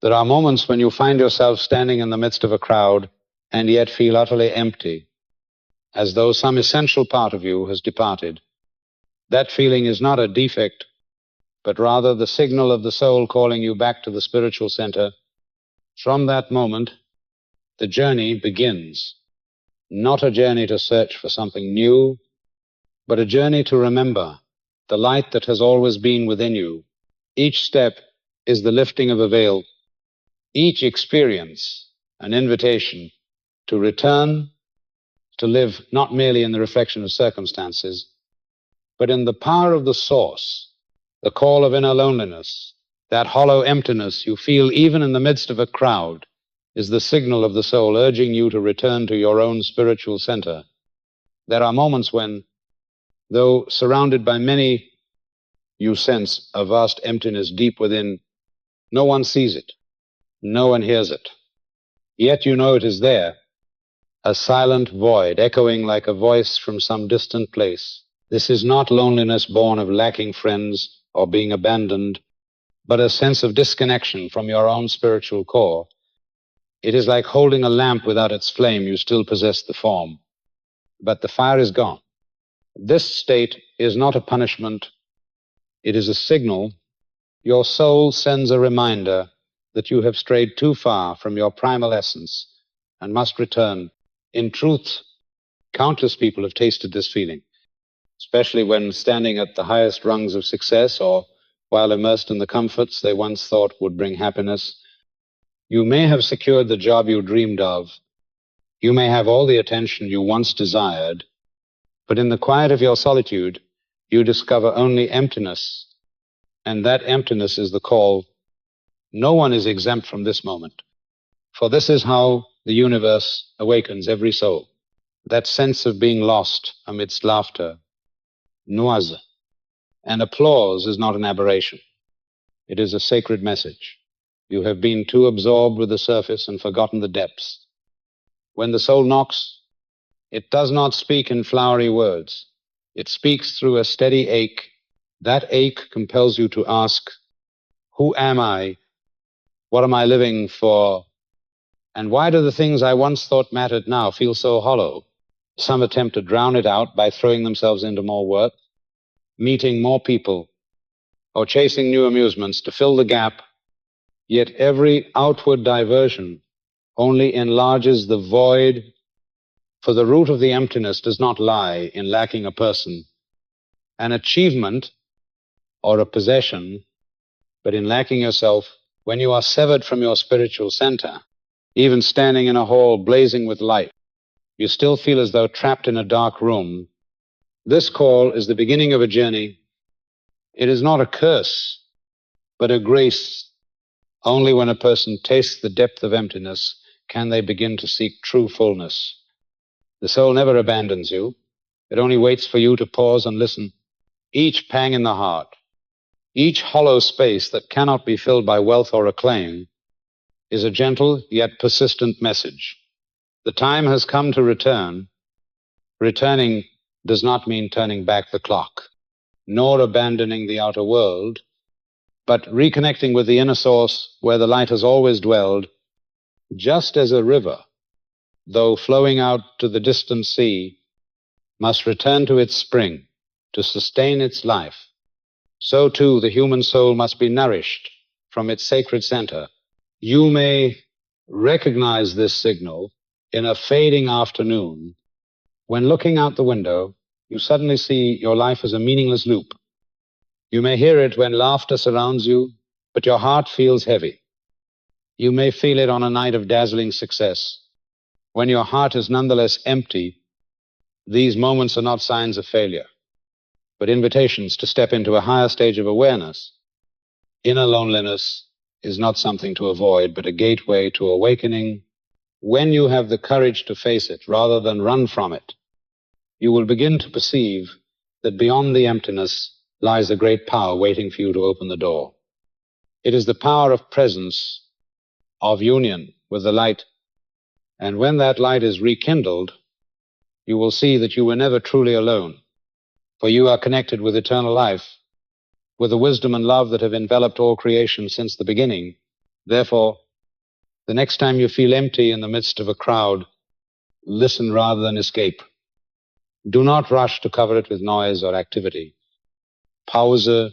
There are moments when you find yourself standing in the midst of a crowd and yet feel utterly empty, as though some essential part of you has departed. That feeling is not a defect, but rather the signal of the soul calling you back to the spiritual center. From that moment, the journey begins. Not a journey to search for something new, but a journey to remember the light that has always been within you. Each step is the lifting of a veil, each experience an invitation to return, to live not merely in the reflection of circumstances, but in the power of the source, the call of inner loneliness. That hollow emptiness you feel even in the midst of a crowd is the signal of the soul urging you to return to your own spiritual center. There are moments when, though surrounded by many, you sense a vast emptiness deep within. No one sees it. No one hears it. Yet you know it is there, a silent void echoing like a voice from some distant place. This is not loneliness born of lacking friends or being abandoned, but a sense of disconnection from your own spiritual core. It is like holding a lamp without its flame. You still possess the form, but the fire is gone. This state is not a punishment. It is a signal. Your soul sends a reminder that you have strayed too far from your primal essence and must return. In truth, countless people have tasted this feeling, especially when standing at the highest rungs of success or while immersed in the comforts they once thought would bring happiness. You may have secured the job you dreamed of. You may have all the attention you once desired, but in the quiet of your solitude, you discover only emptiness, and that emptiness is the call. No one is exempt from this moment, for this is how the universe awakens every soul. That sense of being lost amidst laughter, noise, and applause is not an aberration. It is a sacred message. You have been too absorbed with the surface and forgotten the depths. When the soul knocks, it does not speak in flowery words. It speaks through a steady ache. That ache compels you to ask, who am I? What am I living for? And why do the things I once thought mattered now feel so hollow? Some attempt to drown it out by throwing themselves into more work, meeting more people, or chasing new amusements to fill the gap. Yet every outward diversion only enlarges the void, for the root of the emptiness does not lie in lacking a person, an achievement, or a possession, but in lacking yourself. When you are severed from your spiritual center, even standing in a hall blazing with light, you still feel as though trapped in a dark room. This call is the beginning of a journey. It is not a curse, but a grace. Only when a person tastes the depth of emptiness can they begin to seek true fullness. The soul never abandons you. It only waits for you to pause and listen. Each pang in the heart, each hollow space that cannot be filled by wealth or acclaim, is a gentle yet persistent message. The time has come to return. Returning does not mean turning back the clock, nor abandoning the outer world, but reconnecting with the inner source where the light has always dwelled. Just as a river, though flowing out to the distant sea, must return to its spring to sustain its life, so too the human soul must be nourished from its sacred center. You may recognize this signal in a fading afternoon when, looking out the window, you suddenly see your life as a meaningless loop. You may hear it when laughter surrounds you, but your heart feels heavy. You may feel it on a night of dazzling success, when your heart is nonetheless empty. These moments are not signs of failure, but invitations to step into a higher stage of awareness. Inner loneliness is not something to avoid, but a gateway to awakening. When you have the courage to face it rather than run from it, you will begin to perceive that beyond the emptiness lies a great power waiting for you to open the door. It is the power of presence, of union with the light. And when that light is rekindled, you will see that you were never truly alone, for you are connected with eternal life, with the wisdom and love that have enveloped all creation since the beginning. Therefore, the next time you feel empty in the midst of a crowd, listen rather than escape. Do not rush to cover it with noise or activity. Pause,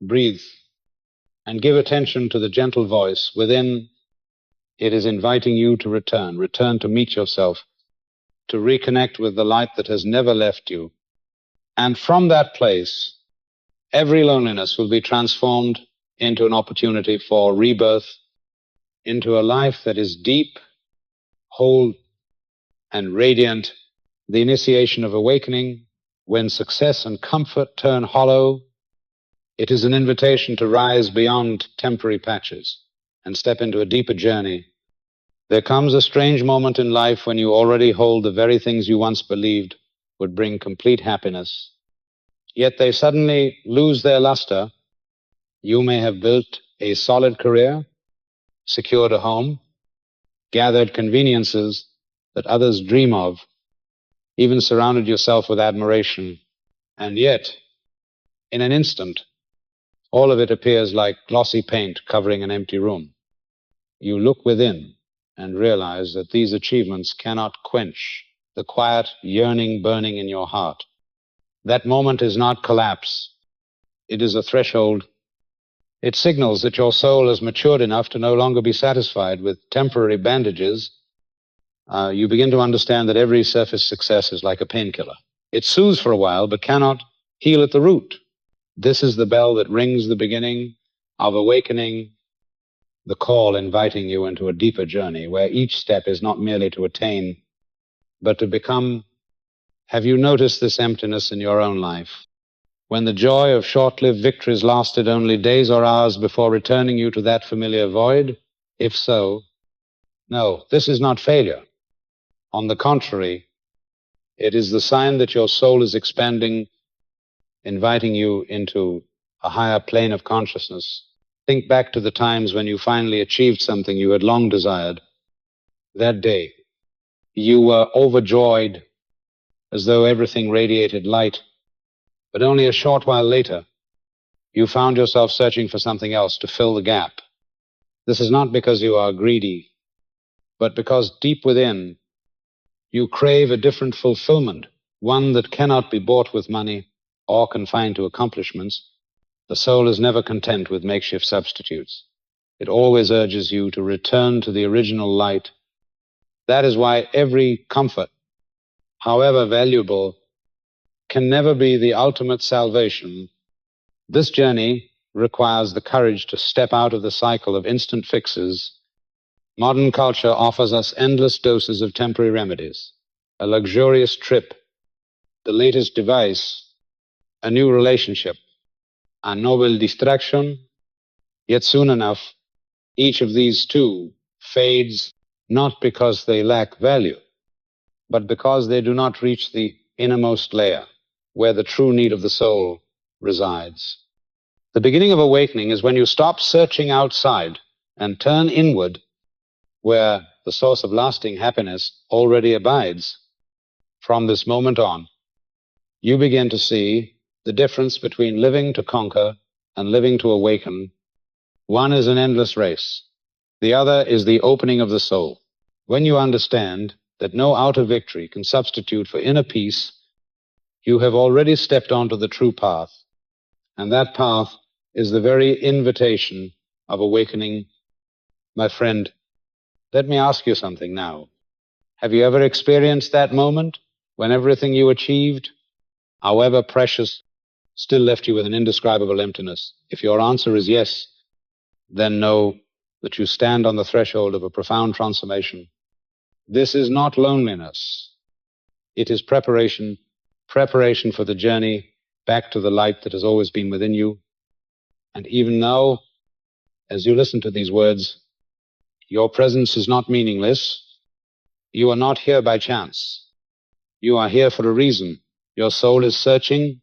breathe, and give attention to the gentle voice within. It is inviting you to return to meet yourself, to reconnect with the light that has never left you. And from that place, every loneliness will be transformed into an opportunity for rebirth, into a life that is deep, whole, and radiant, the initiation of awakening. When success and comfort turn hollow, it is an invitation to rise beyond temporary patches and step into a deeper journey. There comes a strange moment in life when you already hold the very things you once believed would bring complete happiness, yet they suddenly lose their luster. You may have built a solid career, secured a home, gathered conveniences that others dream of, even surrounded yourself with admiration, and yet, in an instant, all of it appears like glossy paint covering an empty room. You look within and realize that these achievements cannot quench the quiet yearning burning in your heart. That moment is not collapse. It is a threshold. It signals that your soul has matured enough to no longer be satisfied with temporary bandages. You begin to understand that every surface success is like a painkiller. It soothes for a while, but cannot heal at the root. This is the bell that rings the beginning of awakening, the call inviting you into a deeper journey where each step is not merely to attain, but to become. Have you noticed this emptiness in your own life? When the joy of short-lived victories lasted only days or hours before returning you to that familiar void? If so, no, this is not failure. On the contrary, it is the sign that your soul is expanding, inviting you into a higher plane of consciousness. Think back to the times when you finally achieved something you had long desired. That day, you were overjoyed, as though everything radiated light. But only a short while later, you found yourself searching for something else to fill the gap. This is not because you are greedy, but because deep within, you crave a different fulfillment, one that cannot be bought with money or confined to accomplishments. The soul is never content with makeshift substitutes. It always urges you to return to the original light. That is why every comfort, however valuable, can never be the ultimate salvation. This journey requires the courage to step out of the cycle of instant fixes. Modern culture offers us endless doses of temporary remedies, a luxurious trip, the latest device, a new relationship, a noble distraction. Yet soon enough, each of these too fades, not because they lack value, but because they do not reach the innermost layer, where the true need of the soul resides. The beginning of awakening is when you stop searching outside and turn inward, where the source of lasting happiness already abides. From this moment on, you begin to see the difference between living to conquer and living to awaken. One is an endless race. The other is the opening of the soul. When you understand that no outer victory can substitute for inner peace, you have already stepped onto the true path. And that path is the very invitation of awakening. My friend, let me ask you something now. Have you ever experienced that moment when everything you achieved, however precious, still left you with an indescribable emptiness? If your answer is yes, then know that you stand on the threshold of a profound transformation. This is not loneliness. It is preparation for the journey back to the light that has always been within you. And even now, as you listen to these words, your presence is not meaningless. You are not here by chance. You are here for a reason. Your soul is searching,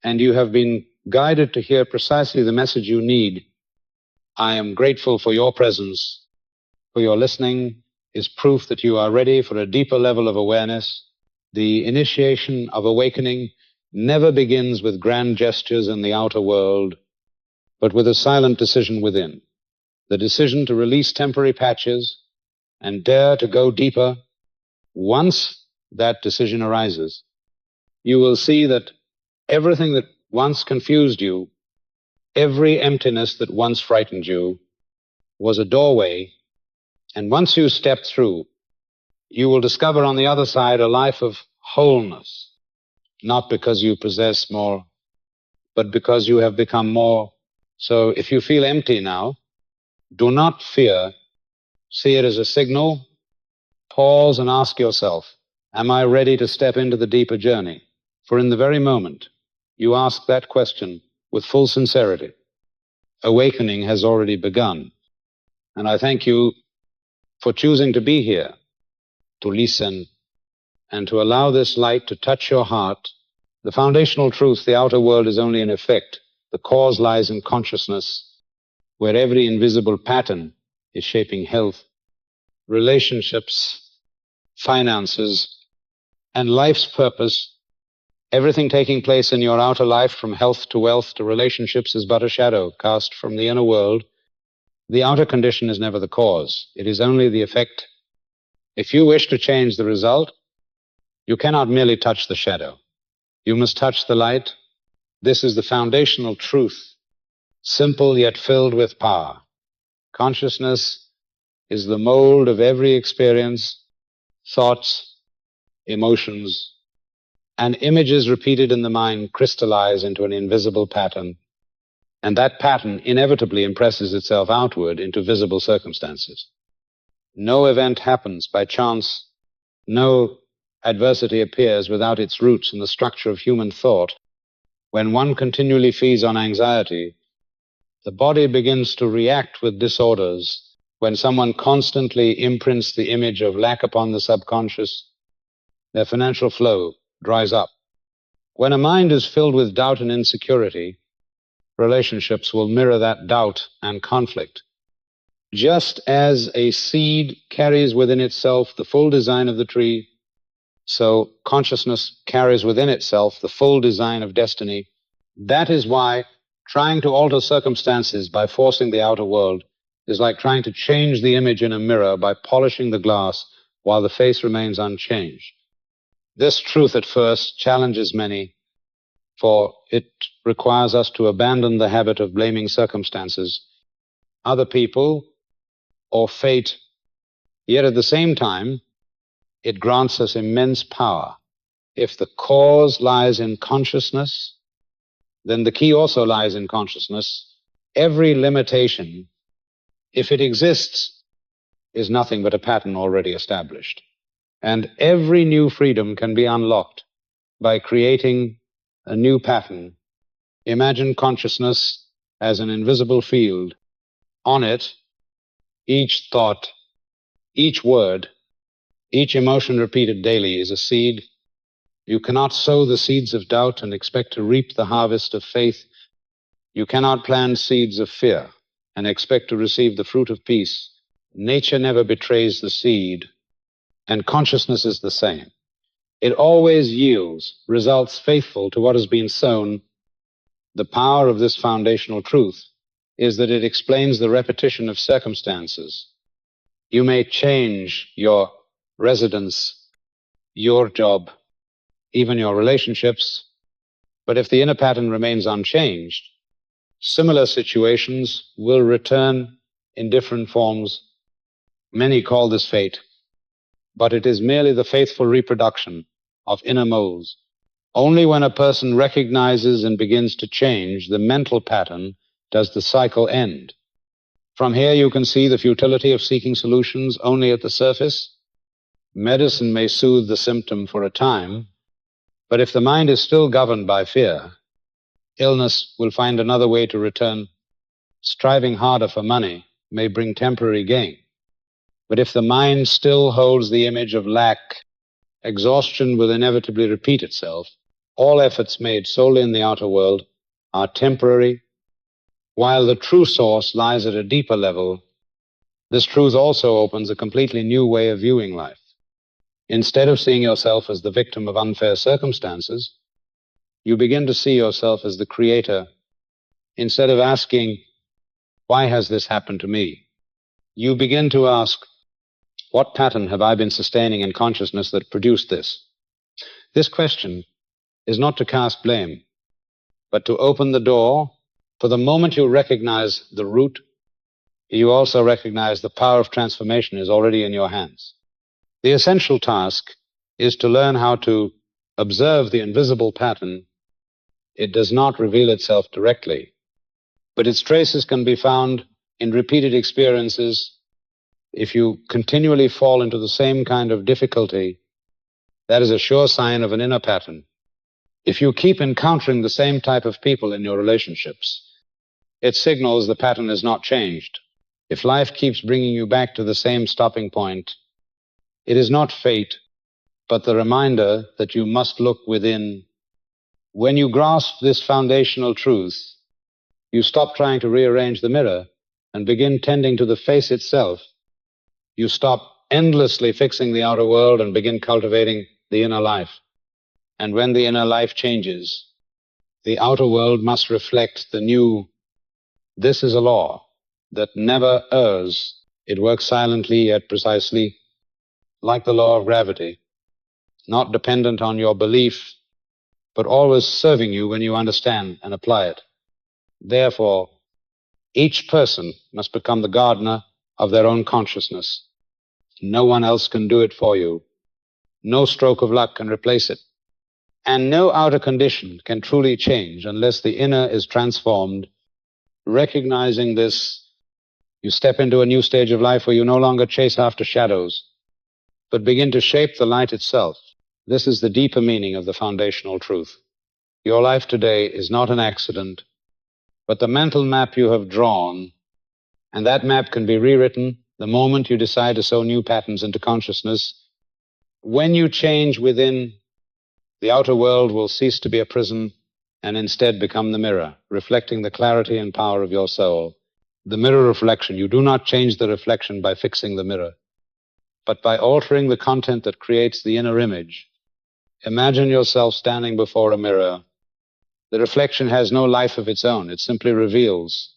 and you have been guided to hear precisely the message you need. I am grateful for your presence, for your listening is proof that you are ready for a deeper level of awareness. The initiation of awakening never begins with grand gestures in the outer world, but with a silent decision within. the decision to release temporary patches and dare to go deeper, once that decision arises, you will see that everything that once confused you, every emptiness that once frightened you, was a doorway, and once you step through, you will discover on the other side a life of wholeness, not because you possess more, but because you have become more. So if you feel empty now, do not fear. See it as a signal. Pause and ask yourself, am I ready to step into the deeper journey? For in the very moment you ask that question with full sincerity, awakening has already begun. And I thank you for choosing to be here, to listen, and to allow this light to touch your heart. The foundational truth, the outer world is only an effect. The cause lies in consciousness, where every invisible pattern is shaping health, relationships, finances, and life's purpose. Everything taking place in your outer life, from health to wealth to relationships, is but a shadow cast from the inner world. The outer condition is never the cause. It is only the effect. If you wish to change the result, you cannot merely touch the shadow. You must touch the light. This is the foundational truth, simple yet filled with power. Consciousness is the mold of every experience, thoughts, emotions, and images repeated in the mind crystallize into an invisible pattern, and that pattern inevitably impresses itself outward into visible circumstances. No event happens by chance. No adversity appears without its roots in the structure of human thought. When one continually feeds on anxiety, the body begins to react with disorders. When someone constantly imprints the image of lack upon the subconscious, their financial flow dries up. When a mind is filled with doubt and insecurity, relationships will mirror that doubt and conflict. Just as a seed carries within itself the full design of the tree, so consciousness carries within itself the full design of destiny. That is why trying to alter circumstances by forcing the outer world is like trying to change the image in a mirror by polishing the glass while the face remains unchanged. This truth at first challenges many, for it requires us to abandon the habit of blaming circumstances, other people, or fate. Yet at the same time, it grants us immense power. If the cause lies in consciousness, then the key also lies in consciousness. Every limitation, if it exists, is nothing but a pattern already established. And every new freedom can be unlocked by creating a new pattern. Imagine consciousness as an invisible field. On it, each thought, each word, each emotion repeated daily is a seed. You cannot sow the seeds of doubt and expect to reap the harvest of faith. You cannot plant seeds of fear and expect to receive the fruit of peace. Nature never betrays the seed, and consciousness is the same. It always yields results faithful to what has been sown. The power of this foundational truth is that it explains the repetition of circumstances. You may change your residence, your job, even your relationships, but if the inner pattern remains unchanged, similar situations will return in different forms. Many call this fate, but it is merely the faithful reproduction of inner molds. Only when a person recognizes and begins to change the mental pattern does the cycle end. From here you can see the futility of seeking solutions only at the surface. Medicine may soothe the symptom for a time, but if the mind is still governed by fear, illness will find another way to return. Striving harder for money may bring temporary gain, but if the mind still holds the image of lack, exhaustion will inevitably repeat itself. All efforts made solely in the outer world are temporary, while the true source lies at a deeper level. This truth also opens a completely new way of viewing life. Instead of seeing yourself as the victim of unfair circumstances, you begin to see yourself as the creator. Instead of asking, Why has this happened to me? You begin to ask, what pattern have I been sustaining in consciousness that produced this? This question is not to cast blame, but to open the door. For the moment you recognize the root, you also recognize the power of transformation is already in your hands. The essential task is to learn how to observe the invisible pattern. It does not reveal itself directly, but its traces can be found in repeated experiences. If you continually fall into the same kind of difficulty, that is a sure sign of an inner pattern. If you keep encountering the same type of people in your relationships, it signals the pattern is not changed. If life keeps bringing you back to the same stopping point, it is not fate, but the reminder that you must look within. When you grasp this foundational truth, you stop trying to rearrange the mirror and begin tending to the face itself. You stop endlessly fixing the outer world and begin cultivating the inner life. And when the inner life changes, the outer world must reflect the new. This is a law that never errs. It works silently yet precisely, like the law of gravity, not dependent on your belief, but always serving you when you understand and apply it. Therefore, each person must become the gardener of their own consciousness. No one else can do it for you. No stroke of luck can replace it. And no outer condition can truly change unless the inner is transformed. Recognizing this, you step into a new stage of life where you no longer chase after shadows, but begin to shape the light itself. This is the deeper meaning of the foundational truth. Your life today is not an accident, but the mental map you have drawn, and that map can be rewritten the moment you decide to sow new patterns into consciousness. When you change within, the outer world will cease to be a prison and instead become the mirror, reflecting the clarity and power of your soul. The mirror reflection, you do not change the reflection by fixing the mirror, but by altering the content that creates the inner image. Imagine yourself standing before a mirror. The reflection has no life of its own. It simply reveals,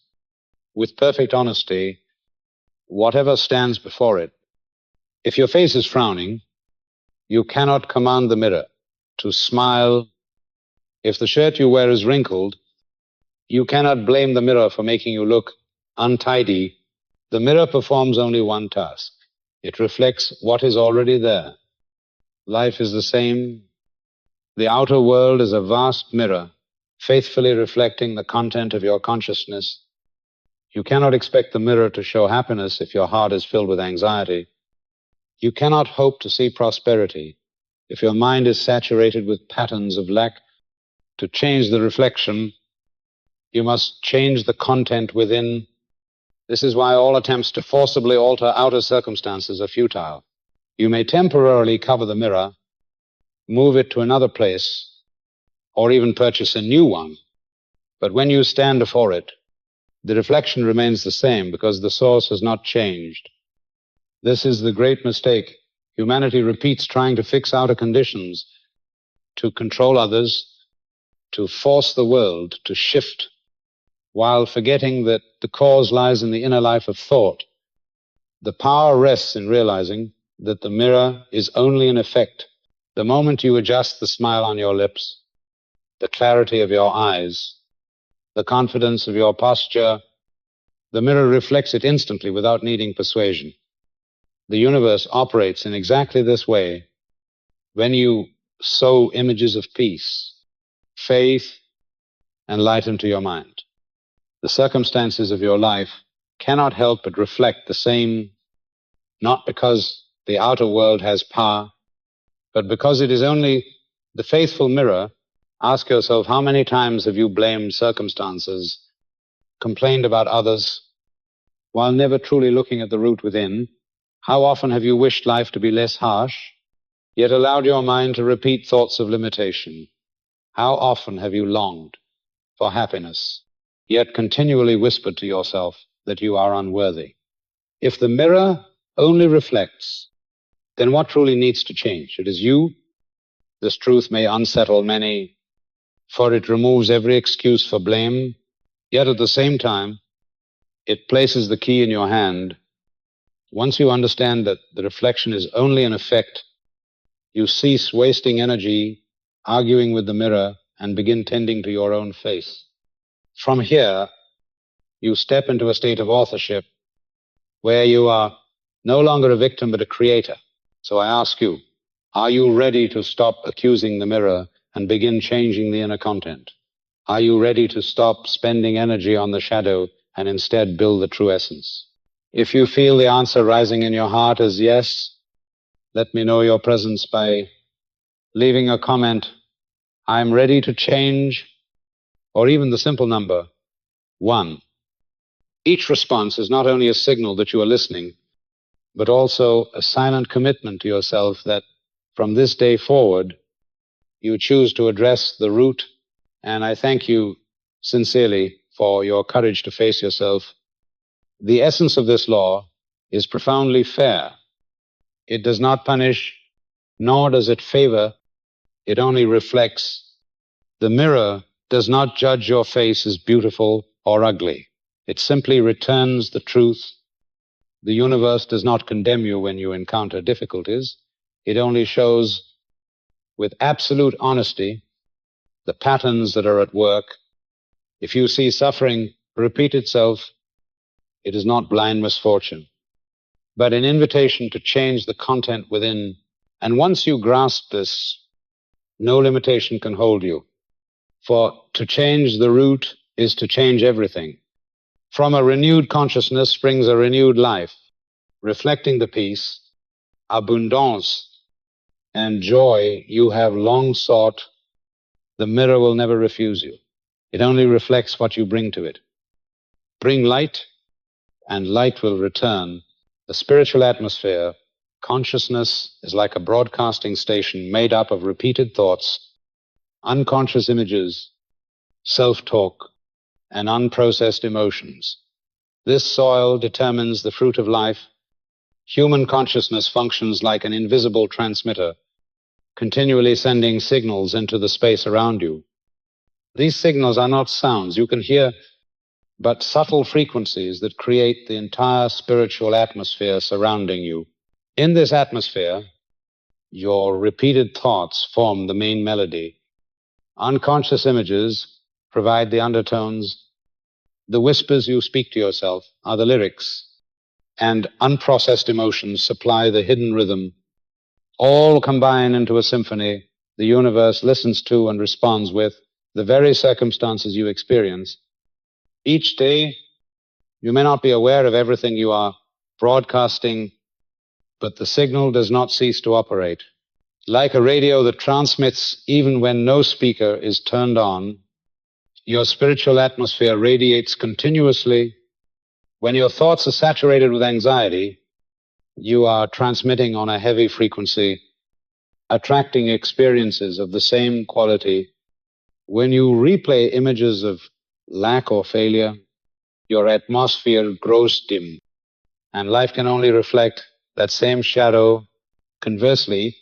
with perfect honesty, whatever stands before it. If your face is frowning, you cannot command the mirror to smile. If the shirt you wear is wrinkled, you cannot blame the mirror for making you look untidy. The mirror performs only one task. It reflects what is already there. Life is the same. The outer world is a vast mirror, faithfully reflecting the content of your consciousness. You cannot expect the mirror to show happiness if your heart is filled with anxiety. You cannot hope to see prosperity if your mind is saturated with patterns of lack. To change the reflection, you must change the content within. This is why all attempts to forcibly alter outer circumstances are futile. You may temporarily cover the mirror, move it to another place, or even purchase a new one. But when you stand before it, the reflection remains the same because the source has not changed. This is the great mistake. Humanity repeats trying to fix outer conditions, to control others, to force the world to shift, while forgetting that the cause lies in the inner life of thought. The power rests in realizing that the mirror is only an effect. The moment you adjust the smile on your lips, the clarity of your eyes, the confidence of your posture, the mirror reflects it instantly without needing persuasion. The universe operates in exactly this way. When you sow images of peace, faith, and light into your mind, the circumstances of your life cannot help but reflect the same, not because the outer world has power, but because it is only the faithful mirror. Ask yourself, how many times have you blamed circumstances, complained about others, while never truly looking at the root within? How often have you wished life to be less harsh, yet allowed your mind to repeat thoughts of limitation? How often have you longed for happiness, yet continually whispered to yourself that you are unworthy? If the mirror only reflects, then what truly needs to change? It is you. This truth may unsettle many, for it removes every excuse for blame, yet at the same time, It places the key in your hand. Once you understand that the reflection is only an effect, you cease wasting energy arguing with the mirror and begin tending to your own face. From here, you step into a state of authorship where you are no longer a victim but a creator. So I ask you, are you ready to stop accusing the mirror and begin changing the inner content? Are you ready to stop spending energy on the shadow and instead build the true essence? If you feel the answer rising in your heart as yes, let me know your presence by leaving a comment, I'm ready to change, or even the simple number 1. Each response is not only a signal that you are listening, but also a silent commitment to yourself that from this day forward, you choose to address the root. And I thank you sincerely for your courage to face yourself. The essence of this law is profoundly fair. It does not punish, nor does it favor. It only reflects. The mirror does not judge your face as beautiful or ugly. It simply returns the truth. The universe does not condemn you when you encounter difficulties. It only shows with absolute honesty the patterns that are at work. If you see suffering repeat itself, it is not blind misfortune, but an invitation to change the content within. And once you grasp this, no limitation can hold you. For to change the root is to change everything. From a renewed consciousness springs a renewed life, reflecting the peace, abundance, and joy you have long sought. The mirror will never refuse you. It only reflects what you bring to it. Bring light, and light will return. The spiritual atmosphere, consciousness, is like a broadcasting station made up of repeated thoughts, unconscious images, self-talk, and unprocessed emotions. This soil determines the fruit of life. Human consciousness functions like an invisible transmitter, continually sending signals into the space around you. These signals are not sounds you can hear, but subtle frequencies that create the entire spiritual atmosphere surrounding you. In this atmosphere, your repeated thoughts form the main melody. Unconscious images provide the undertones. The whispers you speak to yourself are the lyrics, and unprocessed emotions supply the hidden rhythm. All combine into a symphony the universe listens to and responds with the very circumstances you experience. Each day, you may not be aware of everything you are broadcasting, but the signal does not cease to operate. Like a radio that transmits even when no speaker is turned on, your spiritual atmosphere radiates continuously. When your thoughts are saturated with anxiety, you are transmitting on a heavy frequency, attracting experiences of the same quality. When you replay images of lack or failure, your atmosphere grows dim, and life can only reflect that same shadow. Conversely,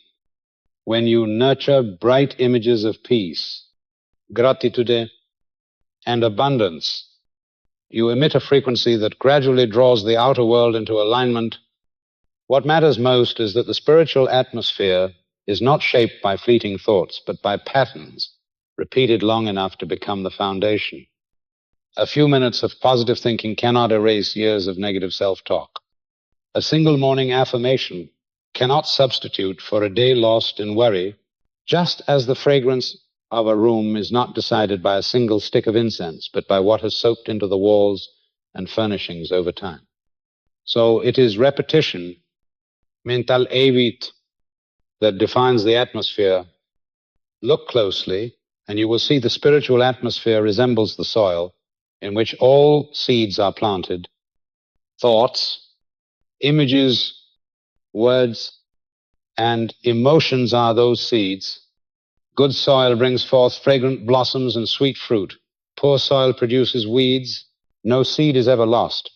when you nurture bright images of peace, gratitude, and abundance, you emit a frequency that gradually draws the outer world into alignment. What matters most is that the spiritual atmosphere is not shaped by fleeting thoughts, but by patterns repeated long enough to become the foundation. A few minutes of positive thinking cannot erase years of negative self-talk. A single morning affirmation cannot substitute for a day lost in worry, just as the fragrance of a room is not decided by a single stick of incense, but by what has soaked into the walls and furnishings over time. So it is repetition, mental habit, that defines the atmosphere. Look closely, and you will see the spiritual atmosphere resembles the soil in which all seeds are planted. Thoughts, images, words, and emotions are those seeds. Good soil brings forth fragrant blossoms and sweet fruit. Poor soil produces weeds. No seed is ever lost.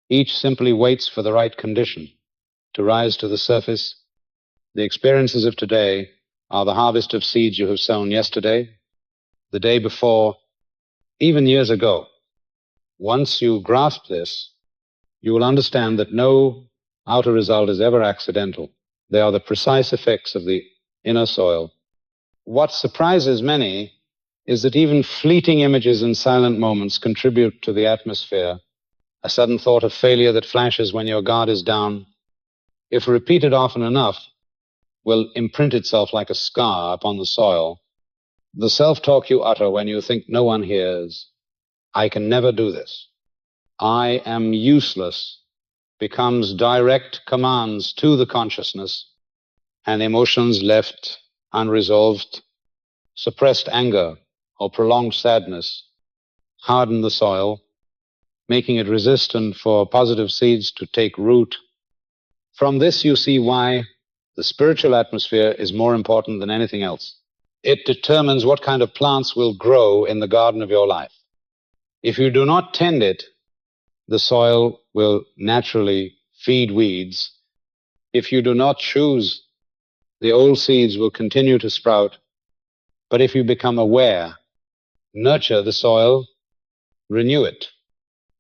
Each simply waits for the right condition to rise to the surface. The experiences of today are the harvest of seeds you have sown yesterday, the day before, even years ago. Once you grasp this, you will understand that no outer result is ever accidental. They are the precise effects of the inner soil. What surprises many is that even fleeting images and silent moments contribute to the atmosphere. A sudden thought of failure that flashes when your guard is down, if repeated often enough, will imprint itself like a scar upon the soil. The self-talk you utter when you think no one hears, I can never do this, I am useless, becomes direct commands to the consciousness, and emotions left unresolved, suppressed anger or prolonged sadness harden the soil, making it resistant for positive seeds to take root. From this you see why the spiritual atmosphere is more important than anything else. It determines what kind of plants will grow in the garden of your life. If you do not tend it, the soil will naturally feed weeds. If you do not choose, the old seeds will continue to sprout. But if you become aware, nurture the soil, renew it,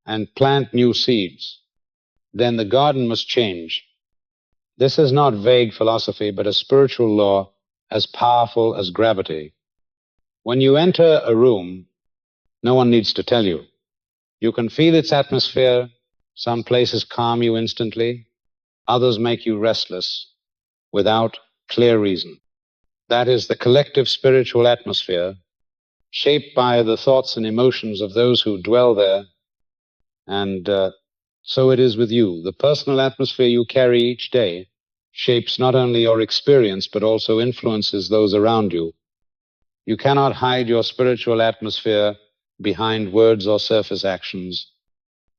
and plant new seeds, then the garden must change. This is not vague philosophy, but a spiritual law as powerful as gravity. When you enter a room, no one needs to tell you. You can feel its atmosphere. Some places calm you instantly, others make you restless without clear reason. That is the collective spiritual atmosphere, shaped by the thoughts and emotions of those who dwell there. And so it is with you. The personal atmosphere you carry each day shapes not only your experience, but also influences those around you. You cannot hide your spiritual atmosphere behind words or surface actions,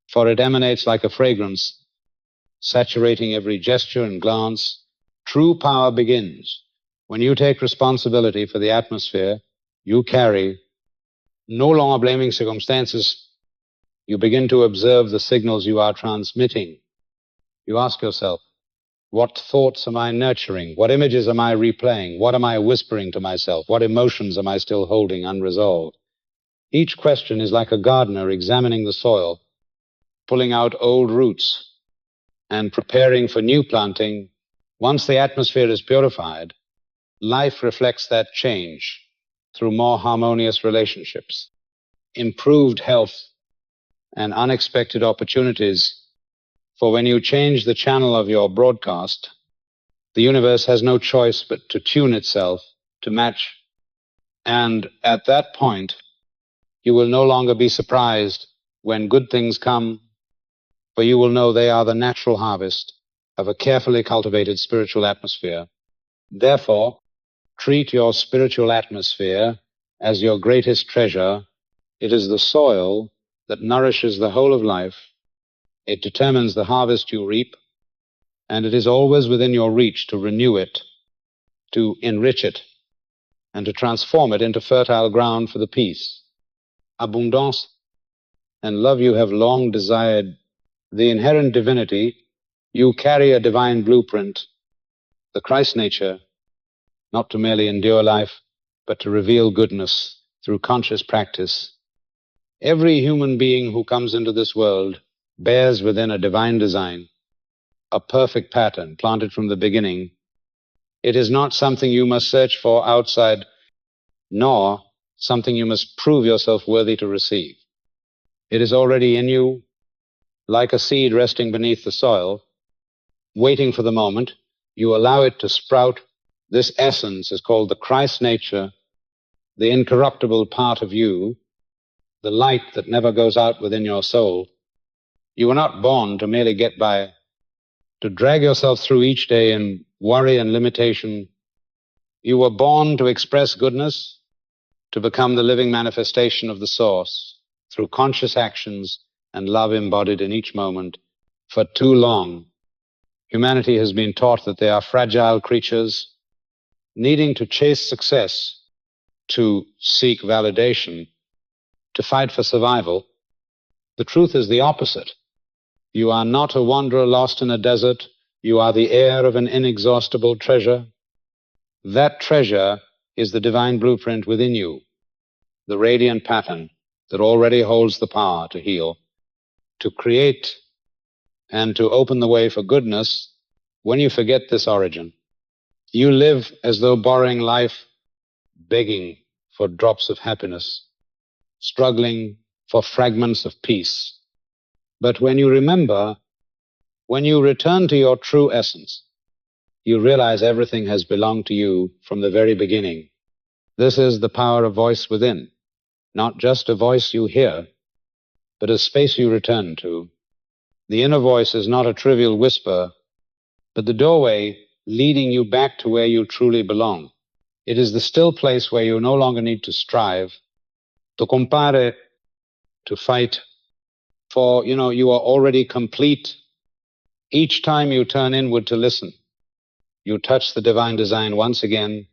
for it emanates like a fragrance, saturating every gesture and glance. True power begins when you take responsibility for the atmosphere you carry, no longer blaming circumstances. You begin to observe the signals you are transmitting. You ask yourself, what thoughts am I nurturing? What images am I replaying? What am I whispering to myself? What emotions am I still holding unresolved? Each question is like a gardener examining the soil, pulling out old roots and preparing for new planting. Once the atmosphere is purified, life reflects that change through more harmonious relationships, improved health, and unexpected opportunities. For when you change the channel of your broadcast, the universe has no choice but to tune itself to match. And at that point, you will no longer be surprised when good things come, for you will know they are the natural harvest of a carefully cultivated spiritual atmosphere. Therefore, treat your spiritual atmosphere as your greatest treasure. It is the soil that nourishes the whole of life. It determines the harvest you reap, and it is always within your reach to renew it, to enrich it, and to transform it into fertile ground for the peace, abundance, and love you have long desired. The inherent divinity, you carry a divine blueprint, the Christ nature, not to merely endure life, but to reveal goodness through conscious practice. Every human being who comes into this world bears within a divine design, a perfect pattern planted from the beginning. It is not something you must search for outside, nor something you must prove yourself worthy to receive. It is already in you, like a seed resting beneath the soil, waiting for the moment you allow it to sprout. This essence is called the Christ nature, the incorruptible part of you, the light that never goes out within your soul. You were not born to merely get by, to drag yourself through each day in worry and limitation. You were born to express goodness, to become the living manifestation of the source through conscious actions and love embodied in each moment. For too long, humanity has been taught that they are fragile creatures, needing to chase success, to seek validation, to fight for survival. The truth is the opposite. You are not a wanderer lost in a desert. You are the heir of an inexhaustible treasure. That treasure is the divine blueprint within you, the radiant pattern that already holds the power to heal. to create and to open the way for goodness, when you forget this origin, you live as though borrowing life, begging for drops of happiness, struggling for fragments of peace. But when you remember, when you return to your true essence, you realize everything has belonged to you from the very beginning. This is the power of voice within, not just a voice you hear, but a space you return to. The inner voice is not a trivial whisper, but the doorway leading you back to where you truly belong. It is the still place where you no longer need to strive, to compare, to fight, for, you are already complete. Each time you turn inward to listen, you touch the divine design once again.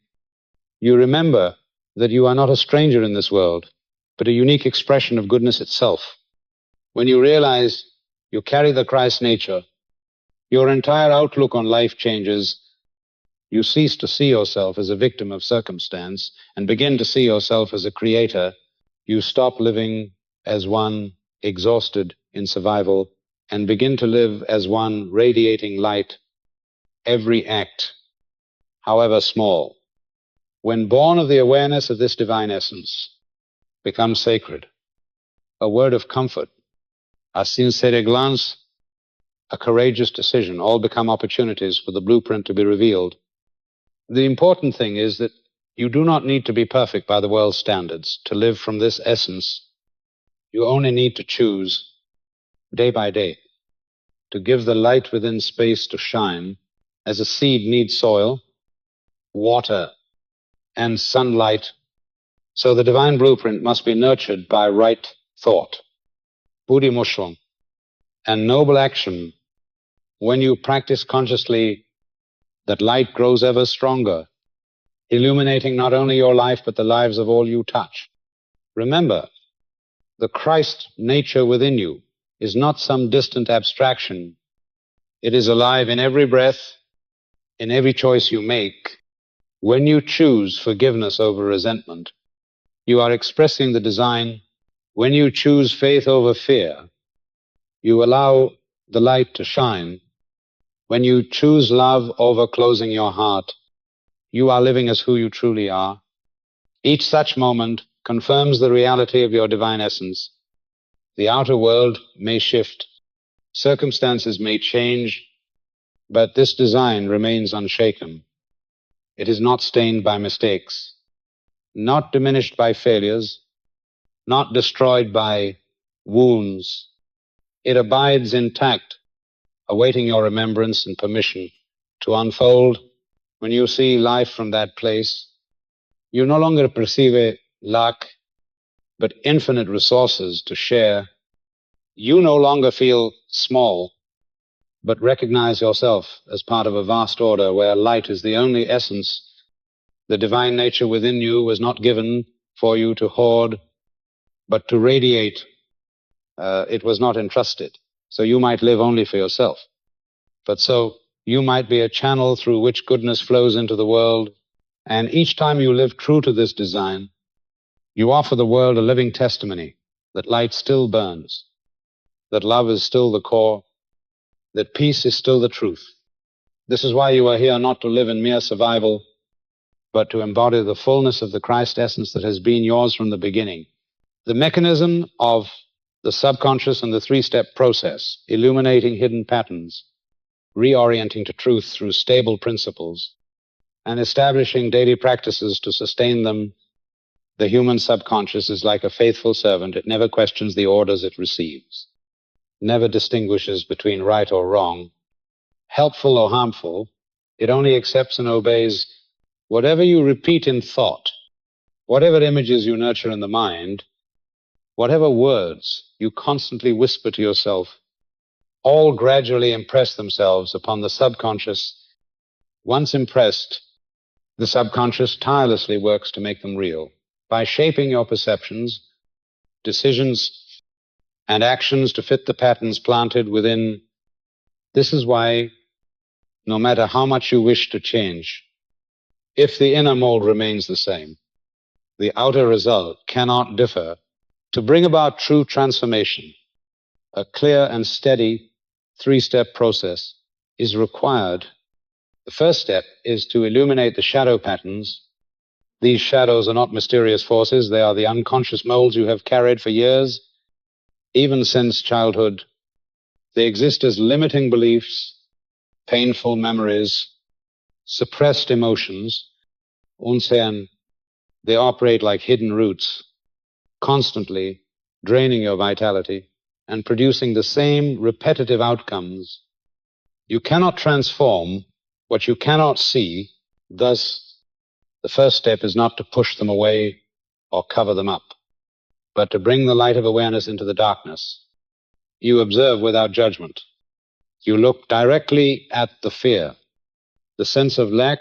You remember that you are not a stranger in this world, but a unique expression of goodness itself. When you realize you carry the Christ nature, your entire outlook on life changes. You cease to see yourself as a victim of circumstance and begin to see yourself as a creator. You stop living as one exhausted in survival and begin to live as one radiating light. Every act, however small, when born of the awareness of this divine essence, becomes sacred. A word of comfort, a sincere glance, a courageous decision, all become opportunities for the blueprint to be revealed. The important thing is that you do not need to be perfect by the world's standards to live from this essence. You only need to choose, day by day, to give the light within space to shine, as a seed needs soil, water, and sunlight. So the divine blueprint must be nurtured by right thought, buddhi mushroom, and noble action. When you practice consciously, that light grows ever stronger, illuminating not only your life but the lives of all you touch. Remember, the Christ nature within you is not some distant abstraction. It is alive in every breath, in every choice you make. When you choose forgiveness over resentment, you are expressing the design. When you choose faith over fear, you allow the light to shine. When you choose love over closing your heart, you are living as who you truly are. Each such moment confirms the reality of your divine essence. The outer world may shift, circumstances may change, but this design remains unshaken. It is not stained by mistakes, not diminished by failures, not destroyed by wounds. It abides intact, awaiting your remembrance and permission to unfold. When you see life from that place, you no longer perceive lack, but infinite resources to share. You no longer feel small, but recognize yourself as part of a vast order where light is the only essence. The divine nature within you was not given for you to hoard, but to radiate. It was not entrusted, so you might live only for yourself. But so you might be a channel through which goodness flows into the world. And each time you live true to this design, you offer the world a living testimony that light still burns, that love is still the core, that peace is still the truth. This is why you are here, not to live in mere survival, but to embody the fullness of the Christ essence that has been yours from the beginning. The mechanism of the subconscious and the three-step process, illuminating hidden patterns, reorienting to truth through stable principles, and establishing daily practices to sustain them. The human subconscious is like a faithful servant. It never questions the orders it receives, never distinguishes between right or wrong, helpful or harmful. It only accepts and obeys whatever you repeat in thought, whatever images you nurture in the mind, whatever words you constantly whisper to yourself. All gradually impress themselves upon the subconscious. Once impressed, the subconscious tirelessly works to make them real by shaping your perceptions, decisions, and actions to fit the patterns planted within. This is why, no matter how much you wish to change, if the inner mold remains the same, the outer result cannot differ. To bring about true transformation, A clear and steady three-step process is required. The first step is to illuminate the shadow patterns. These shadows are not mysterious forces. They are the unconscious molds you have carried for years, even since childhood. They exist as limiting beliefs, painful memories, suppressed emotions. Unsen, they operate like hidden roots, constantly draining your vitality and producing the same repetitive outcomes. You cannot transform what you cannot see. Thus, the first step is not to push them away or cover them up, but to bring the light of awareness into the darkness. You observe without judgment. You look directly at the fear, the sense of lack,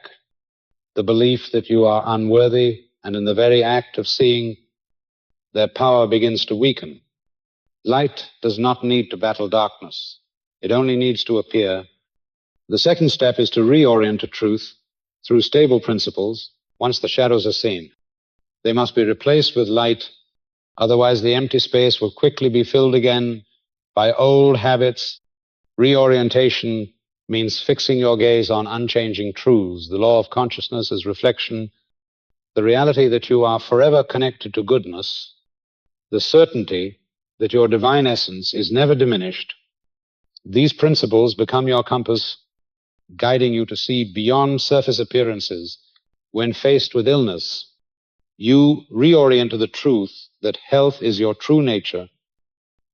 the belief that you are unworthy, and in the very act of seeing, their power begins to weaken. Light does not need to battle darkness. It only needs to appear. The second step is to reorient to truth through stable principles once the shadows are seen. They must be replaced with light, otherwise the empty space will quickly be filled again by old habits. Reorientation means fixing your gaze on unchanging truths. The law of consciousness is reflection, the reality that you are forever connected to goodness, the certainty that your divine essence is never diminished. These principles become your compass, guiding you to see beyond surface appearances. When faced with illness, you reorient to the truth that health is your true nature.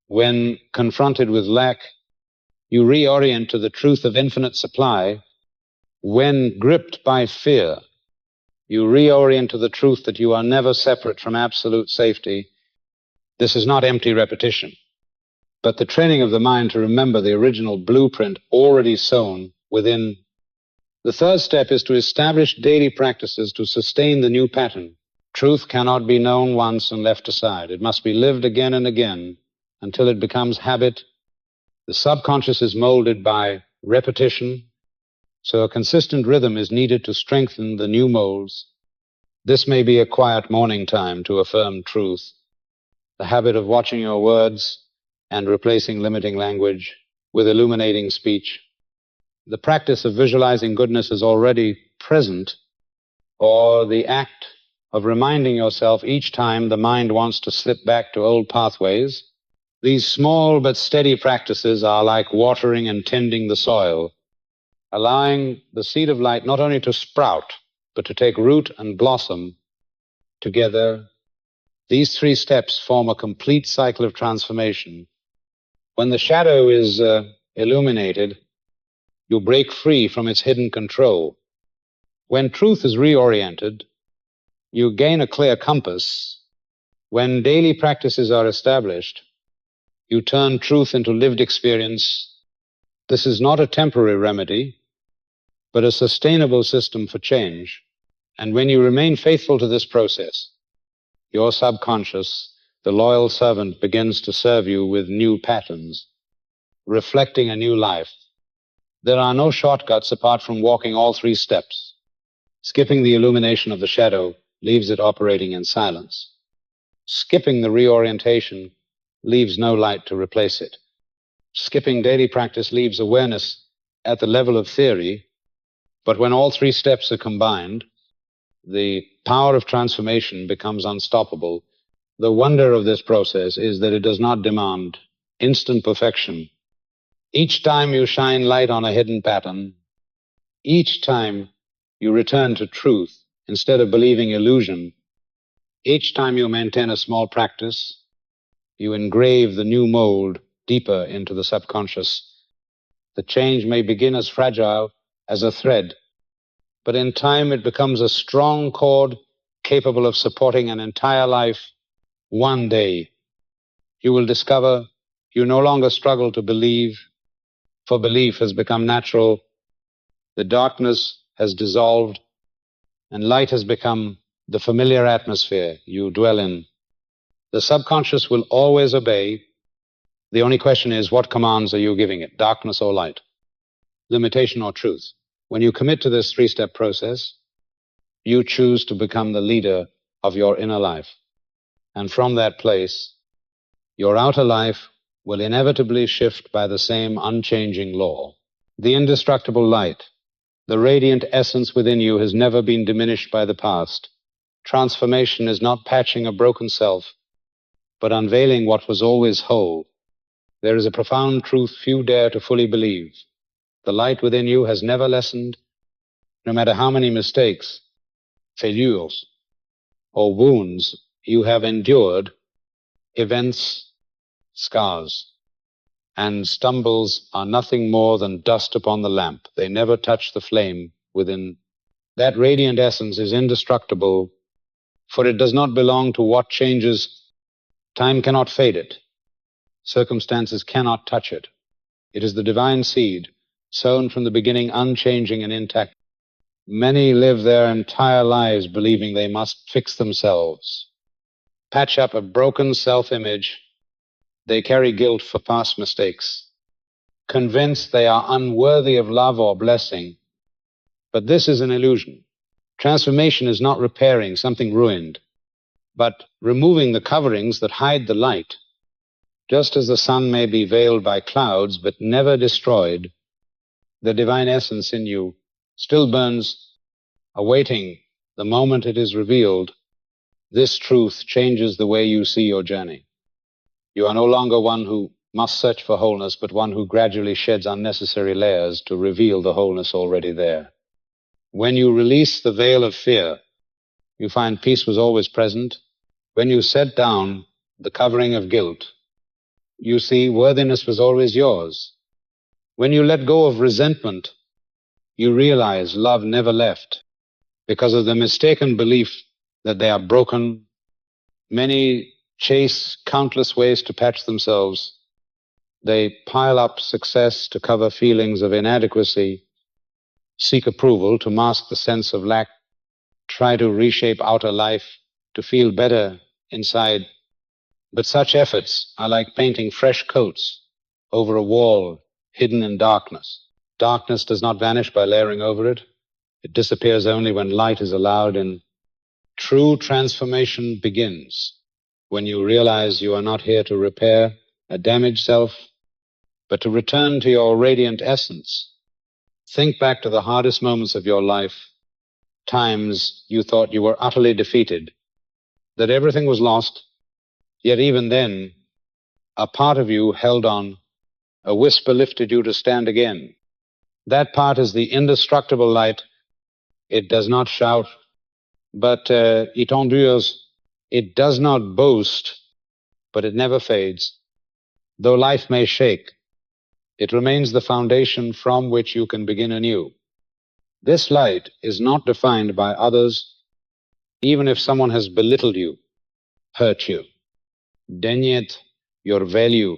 When confronted with lack, you reorient to the truth of infinite supply. When gripped by fear, you reorient to the truth that you are never separate from absolute safety. This is not empty repetition, but the training of the mind to remember the original blueprint already sown within. The third step is to establish daily practices to sustain the new pattern. Truth cannot be known once and left aside. It must be lived again and again until it becomes habit. The subconscious is molded by repetition, so a consistent rhythm is needed to strengthen the new molds. This may be a quiet morning time to affirm truth, the habit of watching your words and replacing limiting language with illuminating speech. The practice of visualizing goodness as already present, or the act of reminding yourself each time the mind wants to slip back to old pathways. These small but steady practices are like watering and tending the soil, allowing the seed of light not only to sprout, but to take root and blossom together. These three steps form a complete cycle of transformation. When the shadow is illuminated, you break free from its hidden control. When truth is reoriented, you gain a clear compass. When daily practices are established, you turn truth into lived experience. This is not a temporary remedy, but a sustainable system for change. And when you remain faithful to this process, your subconscious, the loyal servant, begins to serve you with new patterns, reflecting a new life. There are no shortcuts apart from walking all three steps. Skipping the illumination of the shadow leaves it operating in silence. Skipping the reorientation leaves no light to replace it. Skipping daily practice leaves awareness at the level of theory, but when all three steps are combined, the power of transformation becomes unstoppable. The wonder of this process is that it does not demand instant perfection. Each time you shine light on a hidden pattern, each time you return to truth instead of believing illusion, each time you maintain a small practice, you engrave the new mold deeper into the subconscious. The change may begin as fragile as a thread, but in time it becomes a strong cord capable of supporting an entire life. One day, you will discover you no longer struggle to believe, for belief has become natural. The darkness has dissolved, and light has become the familiar atmosphere you dwell in. The subconscious will always obey. The only question is, what commands are you giving it, darkness or light, limitation or truth? When you commit to this three-step process, you choose to become the leader of your inner life. And from that place, your outer life will inevitably shift by the same unchanging law. The indestructible light, the radiant essence within you, has never been diminished by the past. Transformation is not patching a broken self, but unveiling what was always whole. There is a profound truth few dare to fully believe. The light within you has never lessened, no matter how many mistakes, failures, or wounds you have endured, events, scars, and stumbles are nothing more than dust upon the lamp. They never touch the flame within. That radiant essence is indestructible, for it does not belong to what changes. Time cannot fade it. Circumstances cannot touch it. It is the divine seed, sown from the beginning, unchanging and intact. Many live their entire lives believing they must fix themselves, patch up a broken self-image. They carry guilt for past mistakes, convinced they are unworthy of love or blessing. But this is an illusion. Transformation is not repairing something ruined, but removing the coverings that hide the light. Just as the sun may be veiled by clouds but never destroyed, the divine essence in you still burns, awaiting the moment it is revealed. This truth changes the way you see your journey. You are no longer one who must search for wholeness, but one who gradually sheds unnecessary layers to reveal the wholeness already there. When you release the veil of fear, you find peace was always present. When you set down the covering of guilt, you see worthiness was always yours. When you let go of resentment, you realize love never left. Because of the mistaken belief that they are broken, many chase countless ways to patch themselves. They pile up success to cover feelings of inadequacy, seek approval to mask the sense of lack, try to reshape outer life to feel better inside. But such efforts are like painting fresh coats over a wall hidden in darkness. Darkness does not vanish by layering over it. It disappears only when light is allowed in. True transformation begins when you realize you are not here to repair a damaged self, but to return to your radiant essence. Think back to the hardest moments of your life, times you thought you were utterly defeated, that everything was lost, yet even then, a part of you held on, a whisper lifted you to stand again. That part is the indestructible light. It does not shout, but it endures. It does not boast, but it never fades. Though life may shake, it remains the foundation from which you can begin anew. This light is not defined by others, even if someone has belittled you, hurt you, denied your value.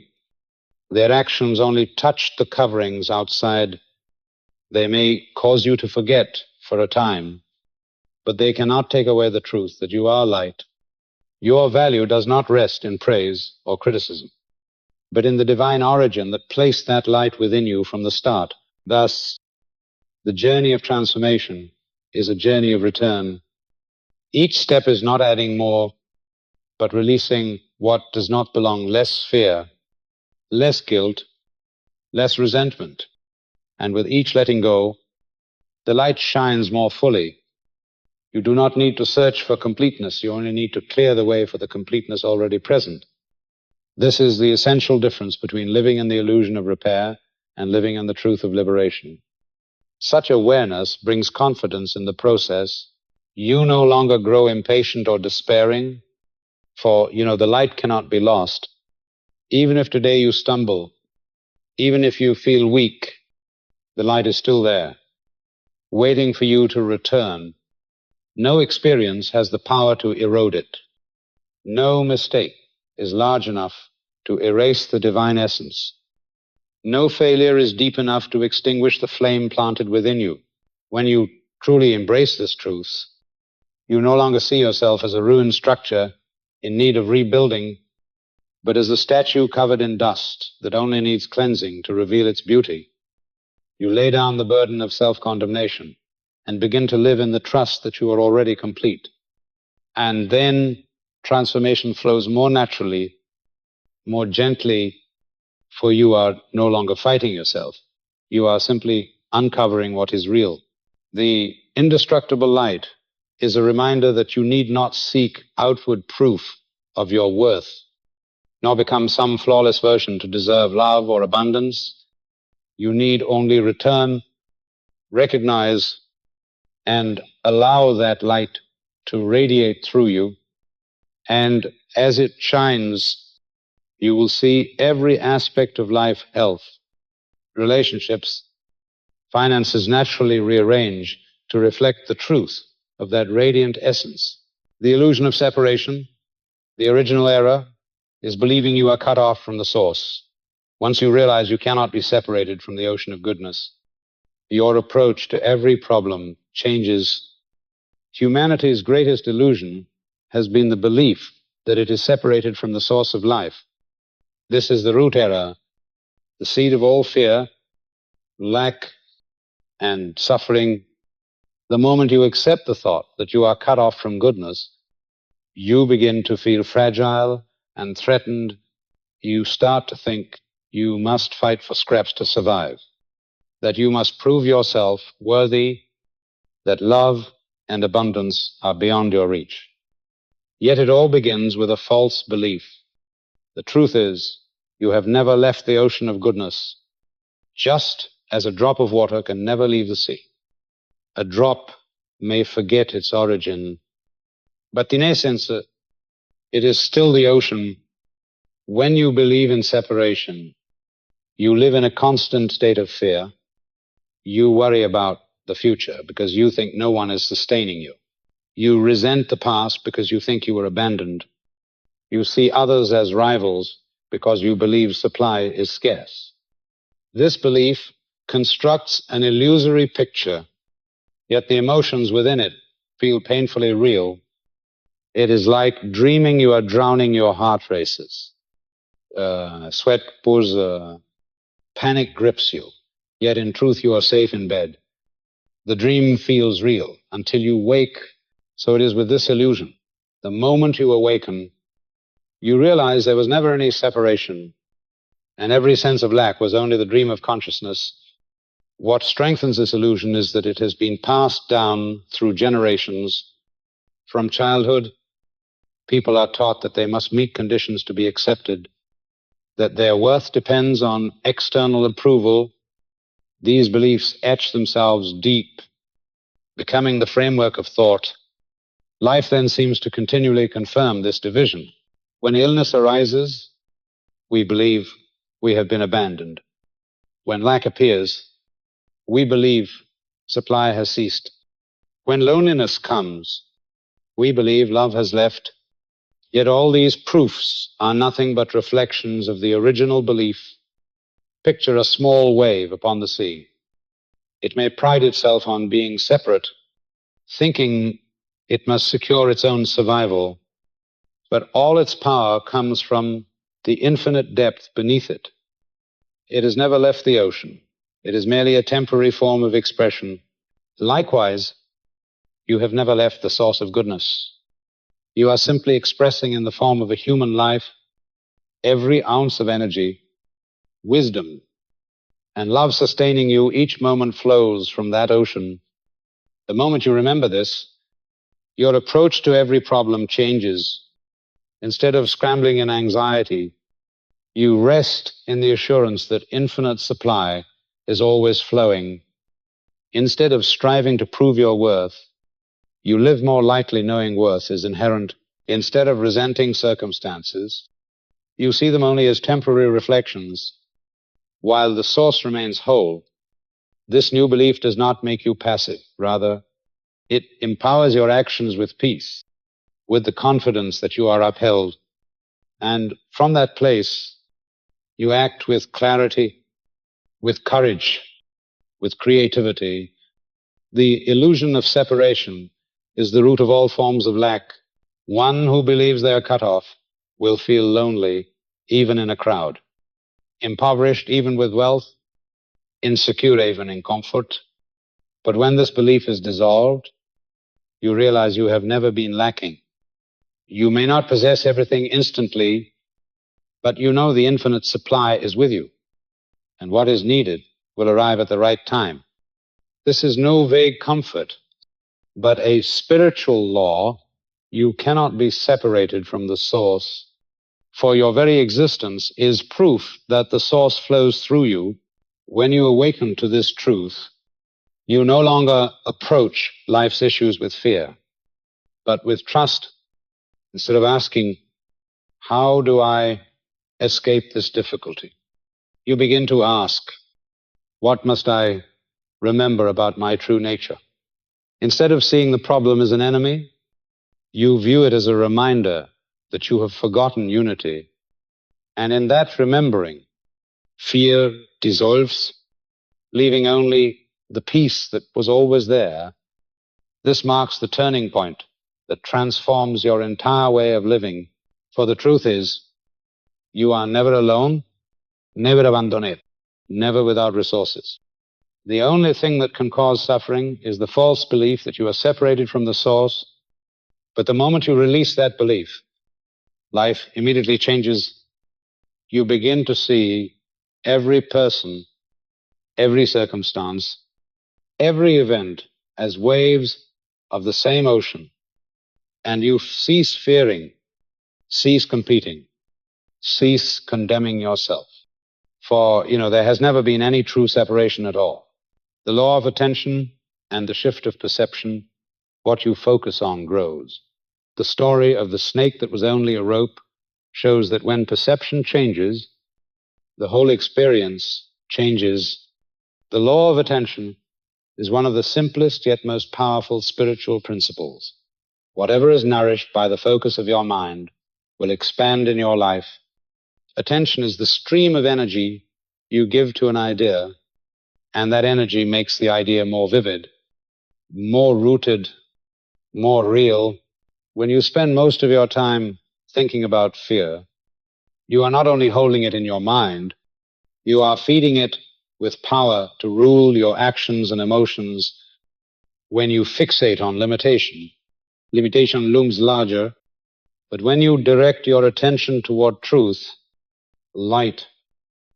Their actions only touch the coverings outside. They may cause you to forget for a time, but they cannot take away the truth that you are light. Your value does not rest in praise or criticism, but in the divine origin that placed that light within you from the start. Thus, the journey of transformation is a journey of return. Each step is not adding more, but releasing what does not belong: less fear, less guilt, less resentment. And with each letting go, the light shines more fully. You do not need to search for completeness. You only need to clear the way for the completeness already present. This is the essential difference between living in the illusion of repair and living in the truth of liberation. Such awareness brings confidence in the process. You no longer grow impatient or despairing, for the light cannot be lost. Even if today you stumble, even if you feel weak, the light is still there, waiting for you to return. No experience has the power to erode it. No mistake is large enough to erase the divine essence. No failure is deep enough to extinguish the flame planted within you. When you truly embrace this truth, you no longer see yourself as a ruined structure in need of rebuilding, but as a statue covered in dust that only needs cleansing to reveal its beauty. You lay down the burden of self-condemnation and begin to live in the trust that you are already complete. And then transformation flows more naturally, more gently, for you are no longer fighting yourself. You are simply uncovering what is real. The indestructible light is a reminder that you need not seek outward proof of your worth, nor become some flawless version to deserve love or abundance. You need only return, recognize, and allow that light to radiate through you. And as it shines, you will see every aspect of life, health, relationships, finances naturally rearrange to reflect the truth of that radiant essence. The illusion of separation, the original error, is believing you are cut off from the source. Once you realize you cannot be separated from the ocean of goodness, your approach to every problem changes. Humanity's greatest illusion has been the belief that it is separated from the source of life. This is the root error, the seed of all fear, lack, and suffering. The moment you accept the thought that you are cut off from goodness, you begin to feel fragile and threatened. You start to think you must fight for scraps to survive, that you must prove yourself worthy, that love and abundance are beyond your reach. Yet it all begins with a false belief. The truth is, you have never left the ocean of goodness, just as a drop of water can never leave the sea. A drop may forget its origin, but in essence, it is still the ocean. When you believe in separation, you live in a constant state of fear. You worry about the future because you think no one is sustaining you. You resent the past because you think you were abandoned. You see others as rivals because you believe supply is scarce. This belief constructs an illusory picture, yet the emotions within it feel painfully real. It is like dreaming you are drowning, your heart races. Sweat pours, panic grips you, yet in truth you are safe in bed. The dream feels real until you wake. So it is with this illusion. The moment you awaken, you realize there was never any separation, and every sense of lack was only the dream of consciousness. What strengthens this illusion is that it has been passed down through generations. From childhood, people are taught that they must meet conditions to be accepted, that their worth depends on external approval. These beliefs etch themselves deep, becoming the framework of thought. Life then seems to continually confirm this division. When illness arises, we believe we have been abandoned. When lack appears, we believe supply has ceased. When loneliness comes, we believe love has left. Yet all these proofs are nothing but reflections of the original belief. Picture a small wave upon the sea. It may pride itself on being separate, thinking it must secure its own survival, but all its power comes from the infinite depth beneath it. It has never left the ocean. It is merely a temporary form of expression. Likewise, you have never left the source of goodness. You are simply expressing in the form of a human life every ounce of energy, wisdom, and love sustaining you. Each moment flows from that ocean. The moment you remember this, your approach to every problem changes. Instead of scrambling in anxiety, you rest in the assurance that infinite supply is always flowing. Instead of striving to prove your worth, you live more lightly knowing worth is inherent. Instead of resenting circumstances, you see them only as temporary reflections, while the source remains whole. This new belief does not make you passive. Rather, it empowers your actions with peace, with the confidence that you are upheld. And from that place, you act with clarity, with courage, with creativity. The illusion of separation is the root of all forms of lack. One who believes they are cut off will feel lonely even in a crowd, impoverished even with wealth, insecure even in comfort. But when this belief is dissolved, you realize you have never been lacking. You may not possess everything instantly, but you know the infinite supply is with you, and what is needed will arrive at the right time. This is no vague comfort, but a spiritual law. You cannot be separated from the source, for your very existence is proof that the source flows through you. When you awaken to this truth, you no longer approach life's issues with fear, but with trust. Instead of asking, how do I escape this difficulty? You begin to ask, what must I remember about my true nature? Instead of seeing the problem as an enemy, you view it as a reminder that you have forgotten unity. And in that remembering, fear dissolves, leaving only the peace that was always there. This marks the turning point that transforms your entire way of living. For the truth is, you are never alone, never abandoned, never without resources. The only thing that can cause suffering is the false belief that you are separated from the source. But the moment you release that belief, life immediately changes. You begin to see every person, every circumstance, every event as waves of the same ocean, and you cease fearing, cease competing, cease condemning yourself. For, there has never been any true separation at all. The law of attention and the shift of perception, what you focus on grows. The story of the snake that was only a rope shows that when perception changes, the whole experience changes. The law of attention is one of the simplest yet most powerful spiritual principles. Whatever is nourished by the focus of your mind will expand in your life. Attention is the stream of energy you give to an idea, and that energy makes the idea more vivid, more rooted, more real. When you spend most of your time thinking about fear, you are not only holding it in your mind, you are feeding it with power to rule your actions and emotions. When you fixate on limitation, limitation looms larger, but when you direct your attention toward truth, light,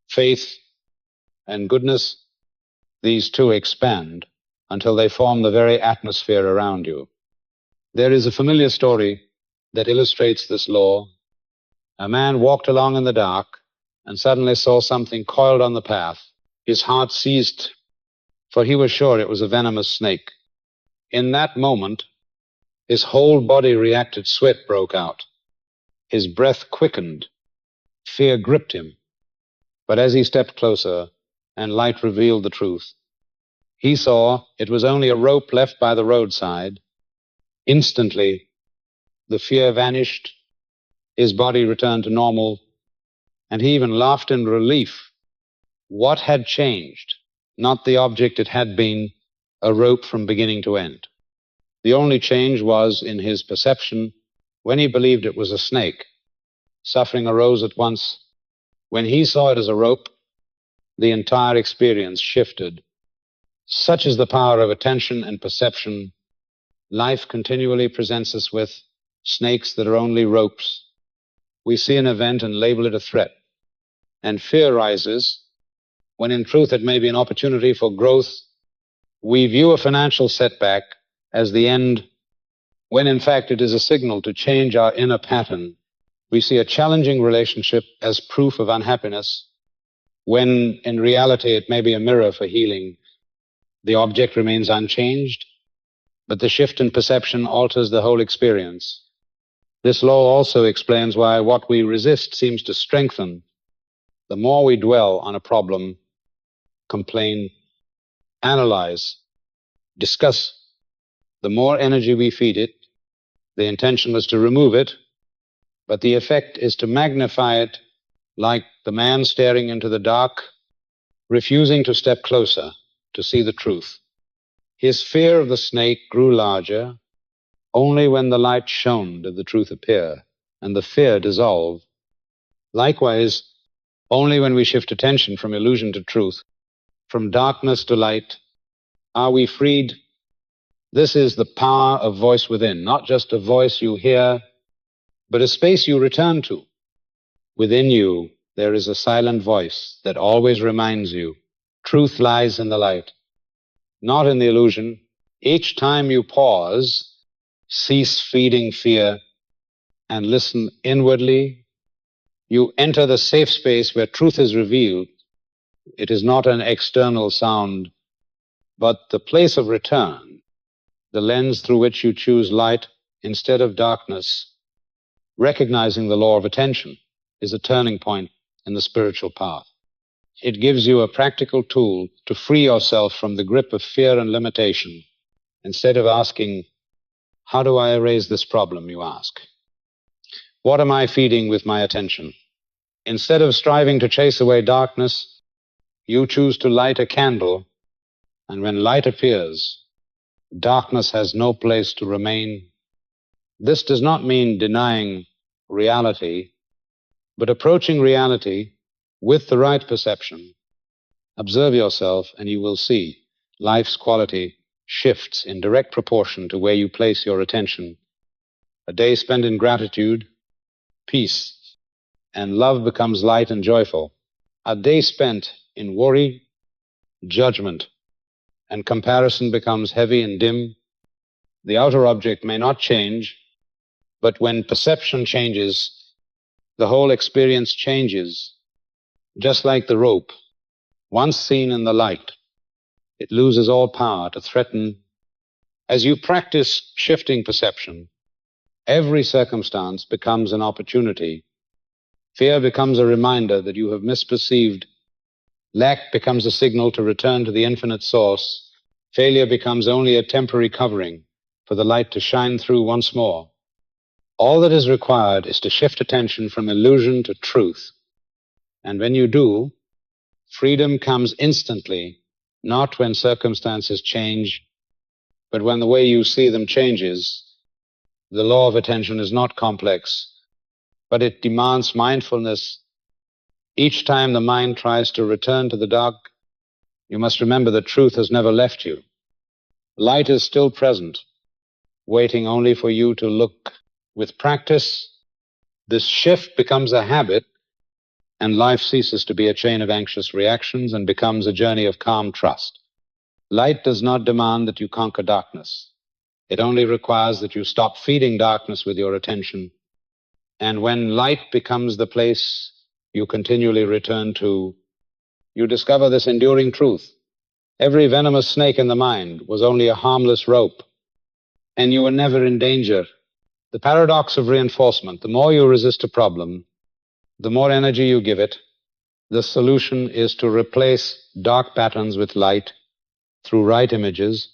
faith, and goodness, these two expand until they form the very atmosphere around you. There is a familiar story that illustrates this law. A man walked along in the dark and suddenly saw something coiled on the path. His heart seized, for he was sure it was a venomous snake. In that moment, his whole body reacted. Sweat broke out. His breath quickened. Fear gripped him. But as he stepped closer and light revealed the truth, he saw it was only a rope left by the roadside. Instantly, the fear vanished. His body returned to normal, and he even laughed in relief. What had changed? Not the object it had been, a rope from beginning to end. The only change was in his perception. When he believed it was a snake, suffering arose at once. When he saw it as a rope, the entire experience shifted. Such is the power of attention and perception. Life continually presents us with snakes that are only ropes. We see an event and label it a threat, and fear rises when in truth it may be an opportunity for growth. We view a financial setback as the end, when in fact it is a signal to change our inner pattern. We see a challenging relationship as proof of unhappiness, when in reality it may be a mirror for healing. The object remains unchanged, but the shift in perception alters the whole experience. This law also explains why what we resist seems to strengthen. The more we dwell on a problem, complain, analyze, discuss, the more energy we feed it. The intention was to remove it, but the effect is to magnify it, like the man staring into the dark, refusing to step closer to see the truth. His fear of the snake grew larger. Only when the light shone did the truth appear, and the fear dissolve. Likewise, only when we shift attention from illusion to truth, from darkness to light, are we freed. This is the power of voice within, not just a voice you hear, but a space you return to. Within you, there is a silent voice that always reminds you, truth lies in the light, not in the illusion. Each time you pause, cease feeding fear, and listen inwardly, you enter the safe space where truth is revealed. It is not an external sound, but the place of return, the lens through which you choose light instead of darkness. Recognizing the law of attention is a turning point in the spiritual path. It gives you a practical tool to free yourself from the grip of fear and limitation. Instead of asking, how do I erase this problem, you ask, what am I feeding with my attention? Instead of striving to chase away darkness, you choose to light a candle, and when light appears, darkness has no place to remain. This does not mean denying reality, but approaching reality with the right perception. Observe yourself, and you will see life's quality shifts in direct proportion to where you place your attention. A day spent in gratitude, peace, and love becomes light and joyful. A day spent in worry, judgment, and comparison becomes heavy and dim. The outer object may not change, but when perception changes, the whole experience changes. Just like the rope, once seen in the light, it loses all power to threaten. As you practice shifting perception, every circumstance becomes an opportunity. Fear becomes a reminder that you have misperceived. Lack becomes a signal to return to the infinite source. Failure becomes only a temporary covering for the light to shine through once more. All that is required is to shift attention from illusion to truth. And when you do, freedom comes instantly, not when circumstances change, but when the way you see them changes. The law of attention is not complex, but it demands mindfulness. Each time the mind tries to return to the dark, you must remember that truth has never left you. Light is still present, waiting only for you to look. With practice, this shift becomes a habit, and life ceases to be a chain of anxious reactions and becomes a journey of calm trust. Light does not demand that you conquer darkness. It only requires that you stop feeding darkness with your attention. And when light becomes the place you continually return to, you discover this enduring truth. Every venomous snake in the mind was only a harmless rope, and you were never in danger. The paradox of reinforcement: the more you resist a problem, the more energy you give it. The solution is to replace dark patterns with light through right images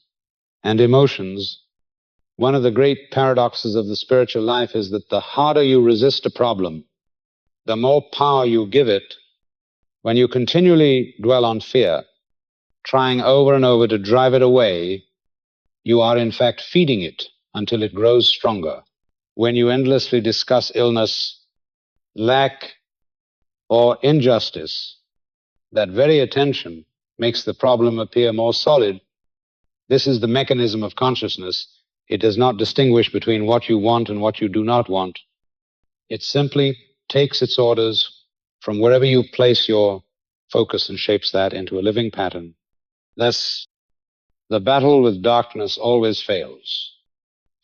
and emotions. One of the great paradoxes of the spiritual life is that the harder you resist a problem, the more power you give it. When you continually dwell on fear, trying over and over to drive it away, you are in fact feeding it until it grows stronger. When you endlessly discuss illness, lack, or injustice, that very attention makes the problem appear more solid. This is the mechanism of consciousness. It does not distinguish between what you want and what you do not want. It simply takes its orders from wherever you place your focus and shapes that into a living pattern. Thus, the battle with darkness always fails,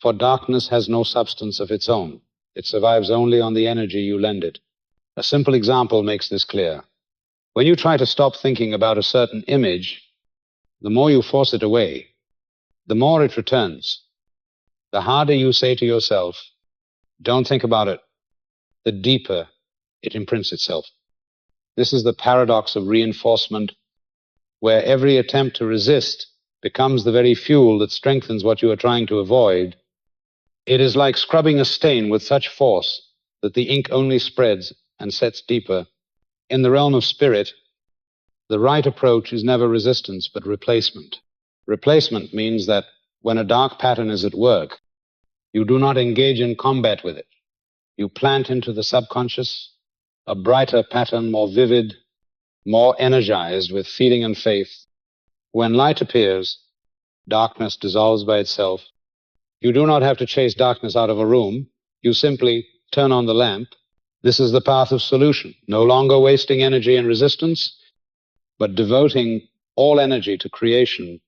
for darkness has no substance of its own. It survives only on the energy you lend it. A simple example makes this clear. When you try to stop thinking about a certain image, the more you force it away, the more it returns. The harder you say to yourself, don't think about it, the deeper it imprints itself. This is the paradox of reinforcement, where every attempt to resist becomes the very fuel that strengthens what you are trying to avoid. It is like scrubbing a stain with such force that the ink only spreads and sets deeper. In the realm of spirit, the right approach is never resistance, but replacement. Replacement means that when a dark pattern is at work, you do not engage in combat with it. You plant into the subconscious a brighter pattern, more vivid, more energized with feeling and faith. When light appears, darkness dissolves by itself. You do not have to chase darkness out of a room. You simply turn on the lamp, This is the path of solution, no longer wasting energy in resistance, but devoting all energy to creation.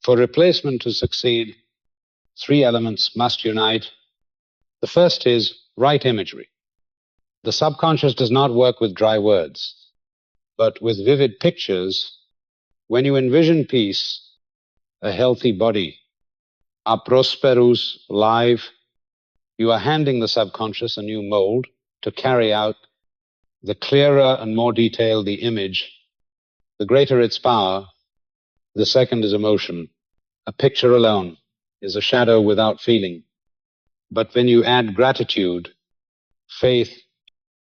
For replacement to succeed, three elements must unite. The first is right imagery. The subconscious does not work with dry words, but with vivid pictures. When you envision peace, a healthy body, a prosperous life, you are handing the subconscious a new mold to carry out. The clearer and more detailed the image, the greater its power. The second is emotion. A picture alone is a shadow without feeling. But when you add gratitude, faith,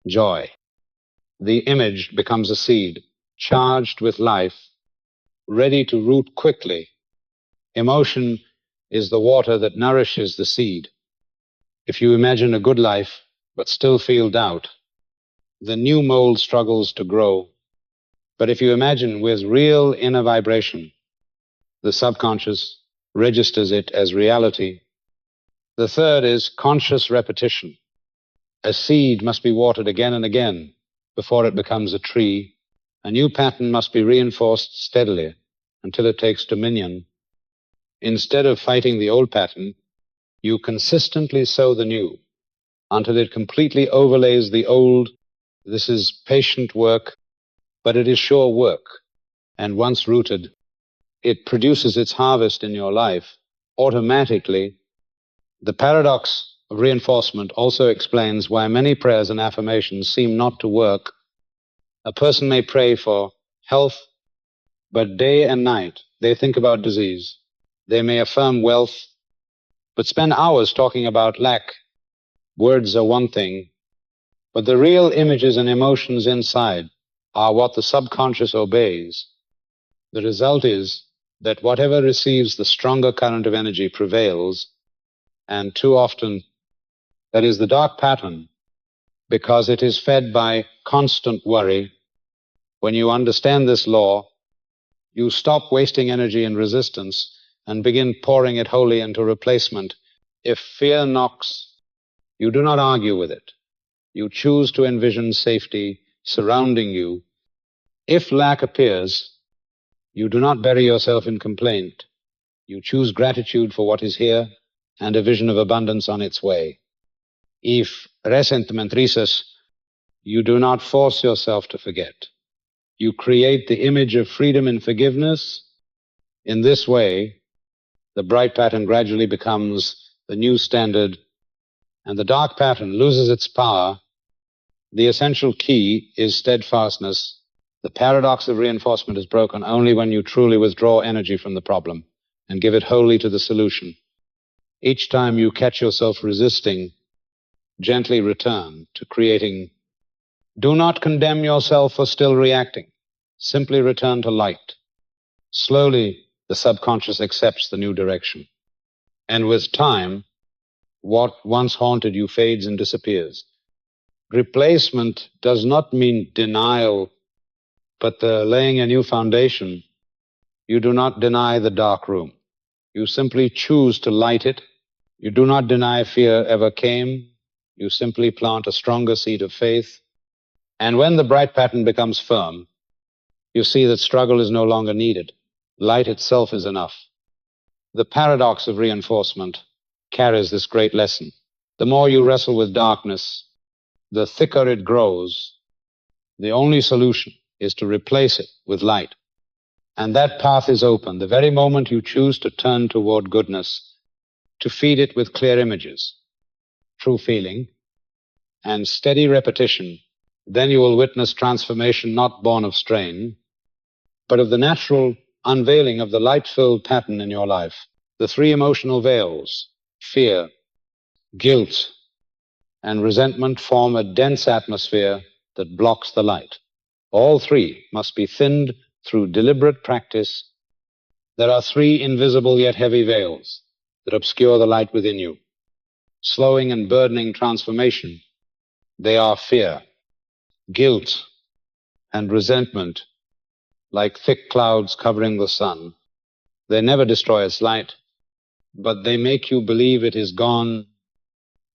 joy, the image becomes a seed, charged with life, ready to root quickly. Emotion is the water that nourishes the seed. If you imagine a good life, but still feel doubt, the new mold struggles to grow. But if you imagine with real inner vibration, the subconscious registers it as reality. The third is conscious repetition. A seed must be watered again and again before it becomes a tree. A new pattern must be reinforced steadily until it takes dominion. Instead of fighting the old pattern, you consistently sow the new until it completely overlays the old. This is patient work, but it is sure work. And once rooted, it produces its harvest in your life automatically. The paradox of reinforcement also explains why many prayers and affirmations seem not to work. A person may pray for health, but day and night they think about disease. They may affirm wealth, but spend hours talking about lack. Words are one thing, but the real images and emotions inside are what the subconscious obeys. The result is that whatever receives the stronger current of energy prevails, and too often that is the dark pattern, because it is fed by constant worry. When you understand this law, you stop wasting energy in resistance and begin pouring it wholly into replacement. If fear knocks, you do not argue with it. You choose to envision safety surrounding you. If lack appears, you do not bury yourself in complaint. You choose gratitude for what is here and a vision of abundance on its way. If resentment recesses, you do not force yourself to forget. You create the image of freedom and forgiveness. In this way, the bright pattern gradually becomes the new standard, and the dark pattern loses its power. The essential key is steadfastness. The paradox of reinforcement is broken only when you truly withdraw energy from the problem and give it wholly to the solution. Each time you catch yourself resisting, gently return to creating. Do not condemn yourself for still reacting. Simply return to light. Slowly, the subconscious accepts the new direction. And with time, what once haunted you fades and disappears. Replacement does not mean denial, but laying a new foundation. You do not deny the dark room. You simply choose to light it. You do not deny fear ever came. You simply plant a stronger seed of faith. And when the bright pattern becomes firm, you see that struggle is no longer needed. Light itself is enough. The paradox of reinforcement carries this great lesson. The more you wrestle with darkness, the thicker it grows. The only solution is to replace it with light. And that path is open the very moment you choose to turn toward goodness, to feed it with clear images, true feeling, and steady repetition. Then you will witness transformation not born of strain, but of the natural unveiling of the light-filled pattern in your life. The three emotional veils, fear, guilt, and resentment, form a dense atmosphere that blocks the light. All three must be thinned through deliberate practice. There are three invisible yet heavy veils that obscure the light within you, slowing and burdening transformation. They are fear, guilt, and resentment, like thick clouds covering the sun. They never destroy its light, but they make you believe it is gone.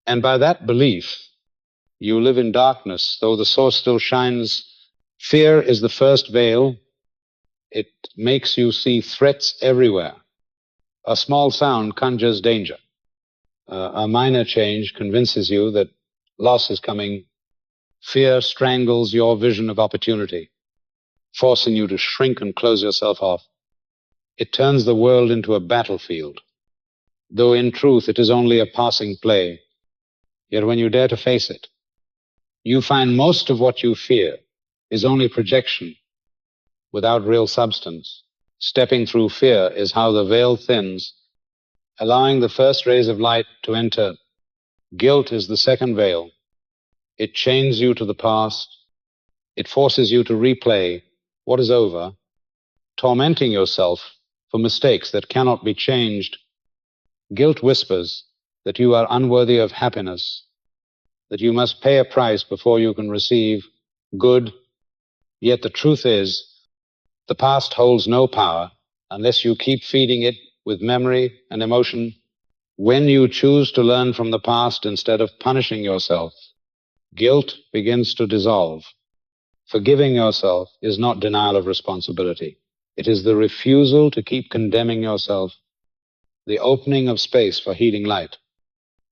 And by that belief, You live in darkness, though the source still shines. Fear is the first veil. It makes you see threats everywhere. A small sound conjures danger. A minor change convinces you that loss is coming. Fear strangles your vision of opportunity, forcing you to shrink and close yourself off. It turns the world into a battlefield, though in truth it is only a passing play. Yet when you dare to face it, you find most of what you fear is only projection without real substance. Stepping through fear is how the veil thins, allowing the first rays of light to enter. Guilt is the second veil. It chains you to the past. It forces you to replay what is over, tormenting yourself for mistakes that cannot be changed. Guilt whispers that you are unworthy of happiness, that you must pay a price before you can receive good. Yet the truth is, the past holds no power unless you keep feeding it with memory and emotion. When you choose to learn from the past instead of punishing yourself, guilt begins to dissolve. Forgiving yourself is not denial of responsibility. It is the refusal to keep condemning yourself, the opening of space for healing light.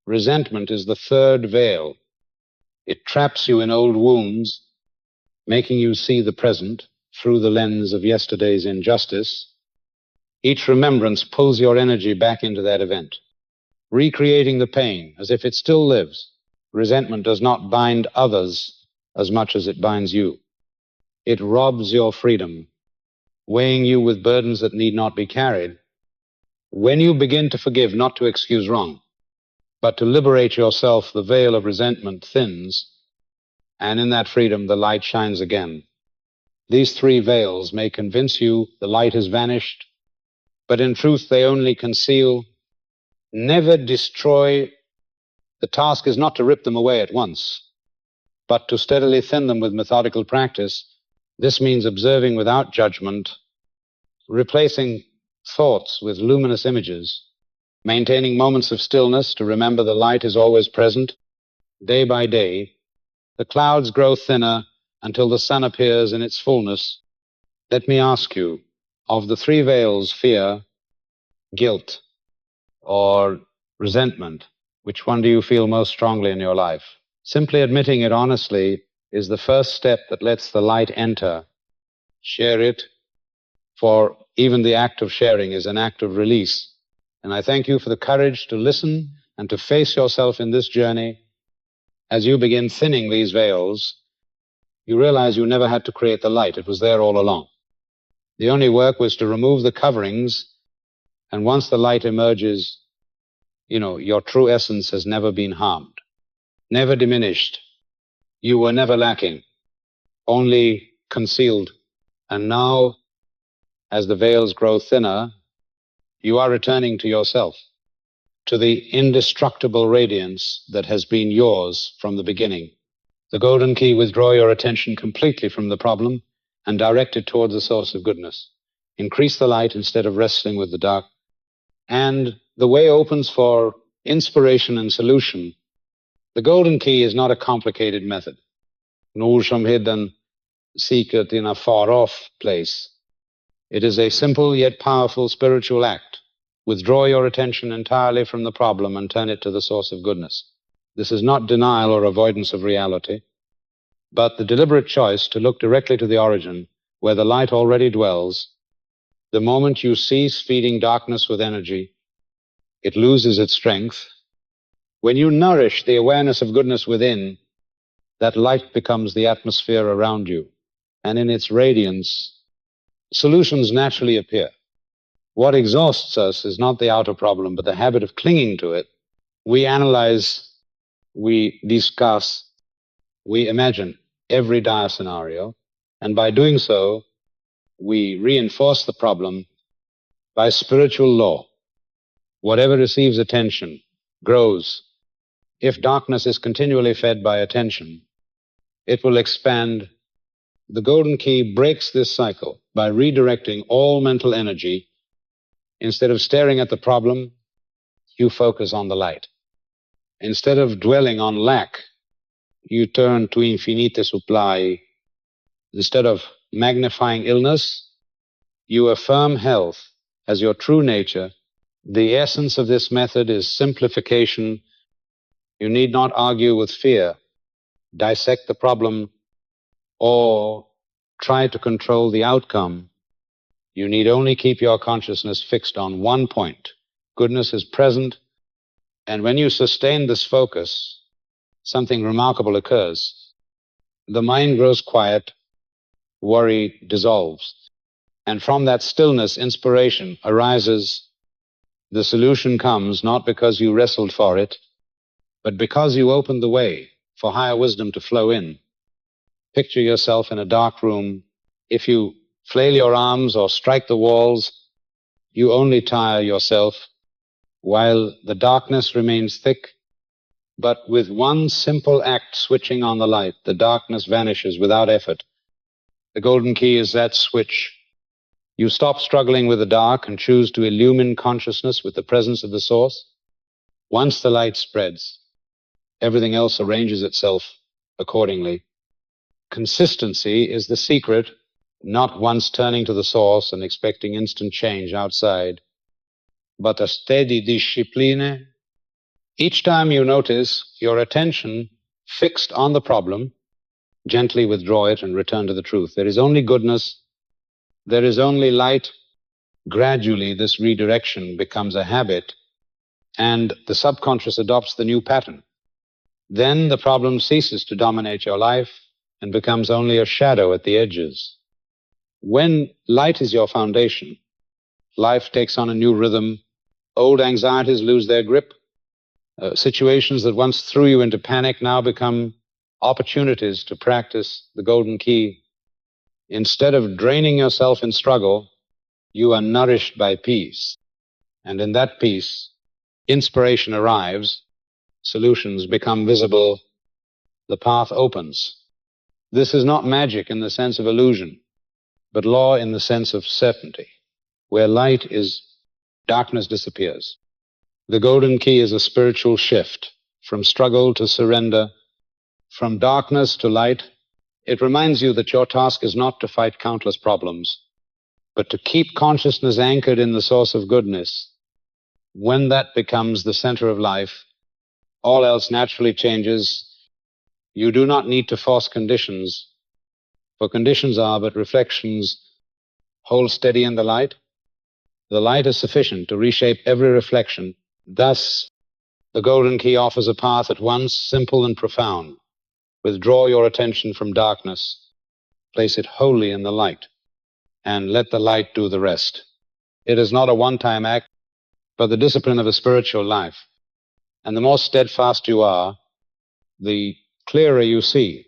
Resentment is the third veil. It traps you in old wounds, making you see the present through the lens of yesterday's injustice. Each remembrance pulls your energy back into that event, recreating the pain as if it still lives. Resentment does not bind others as much as it binds you. It robs your freedom, weighing you with burdens that need not be carried. When you begin to forgive, not to excuse wrong, but to liberate yourself, the veil of resentment thins, and in that freedom the light shines again. These three veils may convince you the light has vanished, but in truth they only conceal. Never destroy. The task is not to rip them away at once, but to steadily thin them with methodical practice. This means observing without judgment, replacing thoughts with luminous images, maintaining moments of stillness to remember the light is always present. Day by day, the clouds grow thinner until the sun appears in its fullness. Let me ask you, of the three veils, fear, guilt, or resentment, which one do you feel most strongly in your life? Simply admitting it honestly is the first step that lets the light enter. Share it, for even the act of sharing is an act of release. And I thank you for the courage to listen and to face yourself in this journey. As you begin thinning these veils, you realize you never had to create the light. It was there all along. The only work was to remove the coverings, and once the light emerges, your true essence has never been harmed, never diminished. You were never lacking, only concealed. And now, as the veils grow thinner, you are returning to yourself, to the indestructible radiance that has been yours from the beginning. The golden key: withdraw your attention completely from the problem and direct it towards the source of goodness. Increase the light instead of wrestling with the dark. And the way opens for inspiration and solution. The golden key is not a complicated method, nor some hidden secret in a far-off place. It is a simple yet powerful spiritual act. Withdraw your attention entirely from the problem and turn it to the source of goodness. This is not denial or avoidance of reality, but the deliberate choice to look directly to the origin, where the light already dwells. The moment you cease feeding darkness with energy, it loses its strength. When you nourish the awareness of goodness within, that light becomes the atmosphere around you, and in its radiance, solutions naturally appear. What exhausts us is not the outer problem, but the habit of clinging to it. We analyze, we discuss, we imagine every dire scenario, and by doing so, we reinforce the problem by spiritual law. Whatever receives attention grows. If darkness is continually fed by attention, it will expand. The golden key breaks this cycle by redirecting all mental energy. Instead of staring at the problem, you focus on the light. Instead of dwelling on lack, you turn to infinite supply. Instead of magnifying illness, you affirm health as your true nature. The essence of this method is simplification. You need not argue with fear, dissect the problem, or try to control the outcome. You need only keep your consciousness fixed on one point. Goodness is present, and when you sustain this focus, something remarkable occurs. The mind grows quiet, worry dissolves, and from that stillness, inspiration arises. The solution comes not because you wrestled for it, but because you opened the way for higher wisdom to flow in. Picture yourself in a dark room. If you flail your arms or strike the walls, you only tire yourself, while the darkness remains thick. But with one simple act, switching on the light, the darkness vanishes without effort. The golden key is that switch. You stop struggling with the dark and choose to illumine consciousness with the presence of the source. Once the light spreads, everything else arranges itself accordingly. Consistency is the secret, not once turning to the source and expecting instant change outside, but a steady discipline. Each time you notice your attention fixed on the problem, gently withdraw it and return to the truth. There is only goodness. There is only light. Gradually, this redirection becomes a habit, and the subconscious adopts the new pattern. Then the problem ceases to dominate your life and becomes only a shadow at the edges. When light is your foundation, life takes on a new rhythm. Old anxieties lose their grip. Situations that once threw you into panic now become opportunities to practice the golden key. Instead of draining yourself in struggle, you are nourished by peace. And in that peace, inspiration arrives, solutions become visible, the path opens. This is not magic in the sense of illusion, but law in the sense of certainty. Where light is, darkness disappears. The golden key is a spiritual shift from struggle to surrender, from darkness to light. It reminds you that your task is not to fight countless problems, but to keep consciousness anchored in the source of goodness. When that becomes the center of life, all else naturally changes. You do not need to force conditions, for conditions are but reflections. Hold steady in the light. The light is sufficient to reshape every reflection. Thus, the golden key offers a path at once simple and profound. Withdraw your attention from darkness, place it wholly in the light, and let the light do the rest. It is not a one-time act, but the discipline of a spiritual life. And the more steadfast you are, the clearer you see.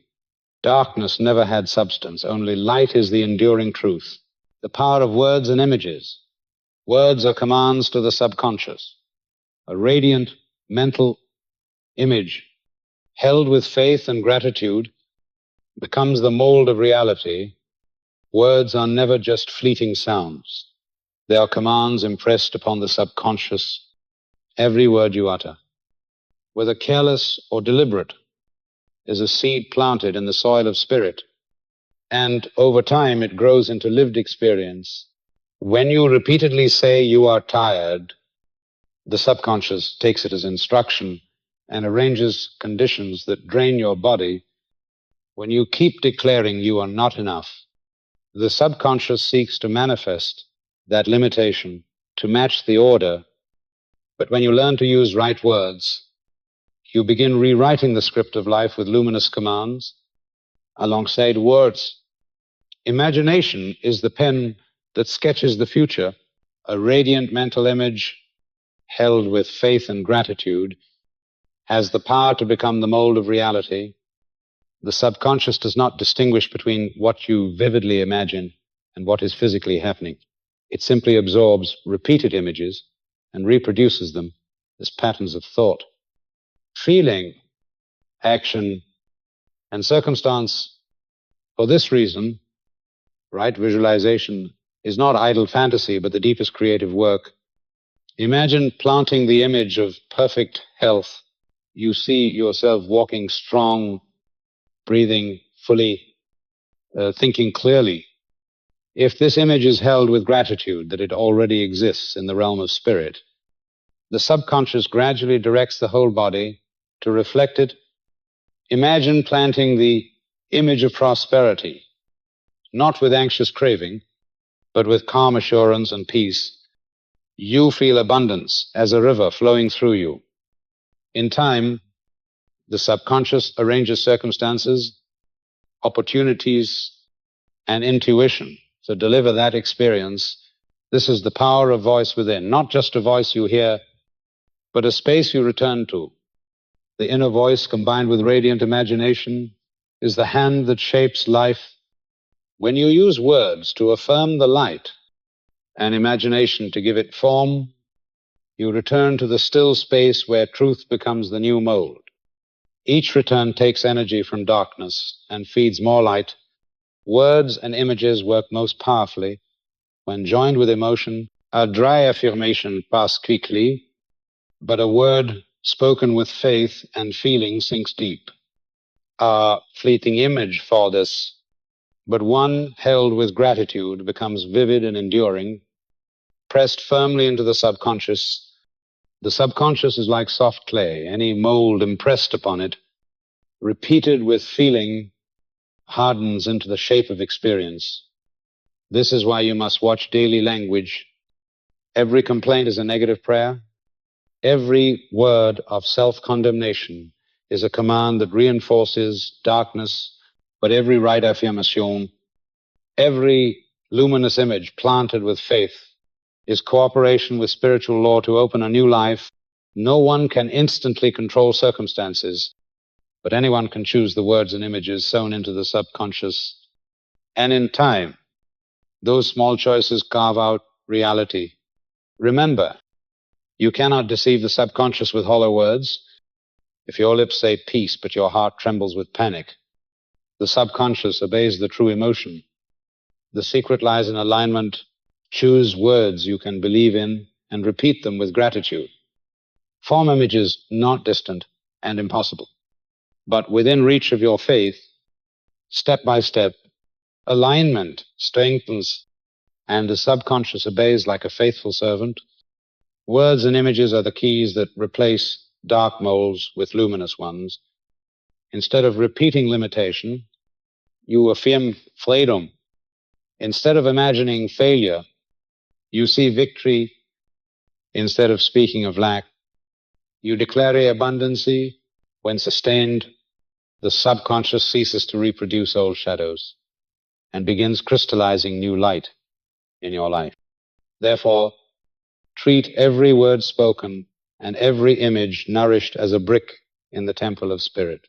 Darkness never had substance, only light is the enduring truth. The power of words and images. Words are commands to the subconscious. A radiant mental image held with faith and gratitude becomes the mold of reality. Words are never just fleeting sounds. They are commands impressed upon the subconscious. Every word you utter, whether careless or deliberate, is a seed planted in the soil of spirit, and over time it grows into lived experience. When you repeatedly say you are tired, the subconscious takes it as instruction and arranges conditions that drain your body. When you keep declaring you are not enough, the subconscious seeks to manifest that limitation to match the order. But when you learn to use right words, you begin rewriting the script of life with luminous commands alongside words. Imagination is the pen that sketches the future, a radiant mental image held with faith and gratitude has the power to become the mold of reality. The subconscious does not distinguish between what you vividly imagine and what is physically happening. It simply absorbs repeated images and reproduces them as patterns of thought. Feeling, action, and circumstance. For this reason, right visualization is not idle fantasy, but the deepest creative work. Imagine planting the image of perfect health. You see yourself walking strong, breathing fully, thinking clearly. If this image is held with gratitude that it already exists in the realm of spirit, the subconscious gradually directs the whole body to reflect it. Imagine planting the image of prosperity, not with anxious craving, but with calm assurance and peace. You feel abundance as a river flowing through you. In time, the subconscious arranges circumstances, opportunities, and intuition to deliver that experience. This is the power of voice within, not just a voice you hear, but a space you return to. The inner voice, combined with radiant imagination, is the hand that shapes life. When you use words to affirm the light and imagination to give it form, you return to the still space where truth becomes the new mold. Each return takes energy from darkness and feeds more light. Words and images work most powerfully when joined with emotion. A dry affirmation passes quickly, but a word spoken with faith and feeling sinks deep. A fleeting image falls, but one held with gratitude becomes vivid and enduring, pressed firmly into the subconscious. The subconscious is like soft clay. Any mold impressed upon it, repeated with feeling, hardens into the shape of experience. This is why you must watch daily language. Every complaint is a negative prayer. Every word of self-condemnation is a command that reinforces darkness, but every right affirmation, every luminous image planted with faith is cooperation with spiritual law to open a new life. No one can instantly control circumstances, but anyone can choose the words and images sown into the subconscious. And in time, those small choices carve out reality. Remember, you cannot deceive the subconscious with hollow words. If your lips say peace, but your heart trembles with panic, the subconscious obeys the true emotion. The secret lies in alignment. Choose words you can believe in and repeat them with gratitude. Form images not distant and impossible, but within reach of your faith. Step by step, alignment strengthens, and the subconscious obeys like a faithful servant. Words and images are the keys that replace dark molds with luminous ones. Instead of repeating limitation, you affirm freedom. Instead of imagining failure, you see victory. Instead of speaking of lack, you declare abundancy. When sustained, the subconscious ceases to reproduce old shadows and begins crystallizing new light in your life. Therefore, treat every word spoken and every image nourished as a brick in the temple of spirit.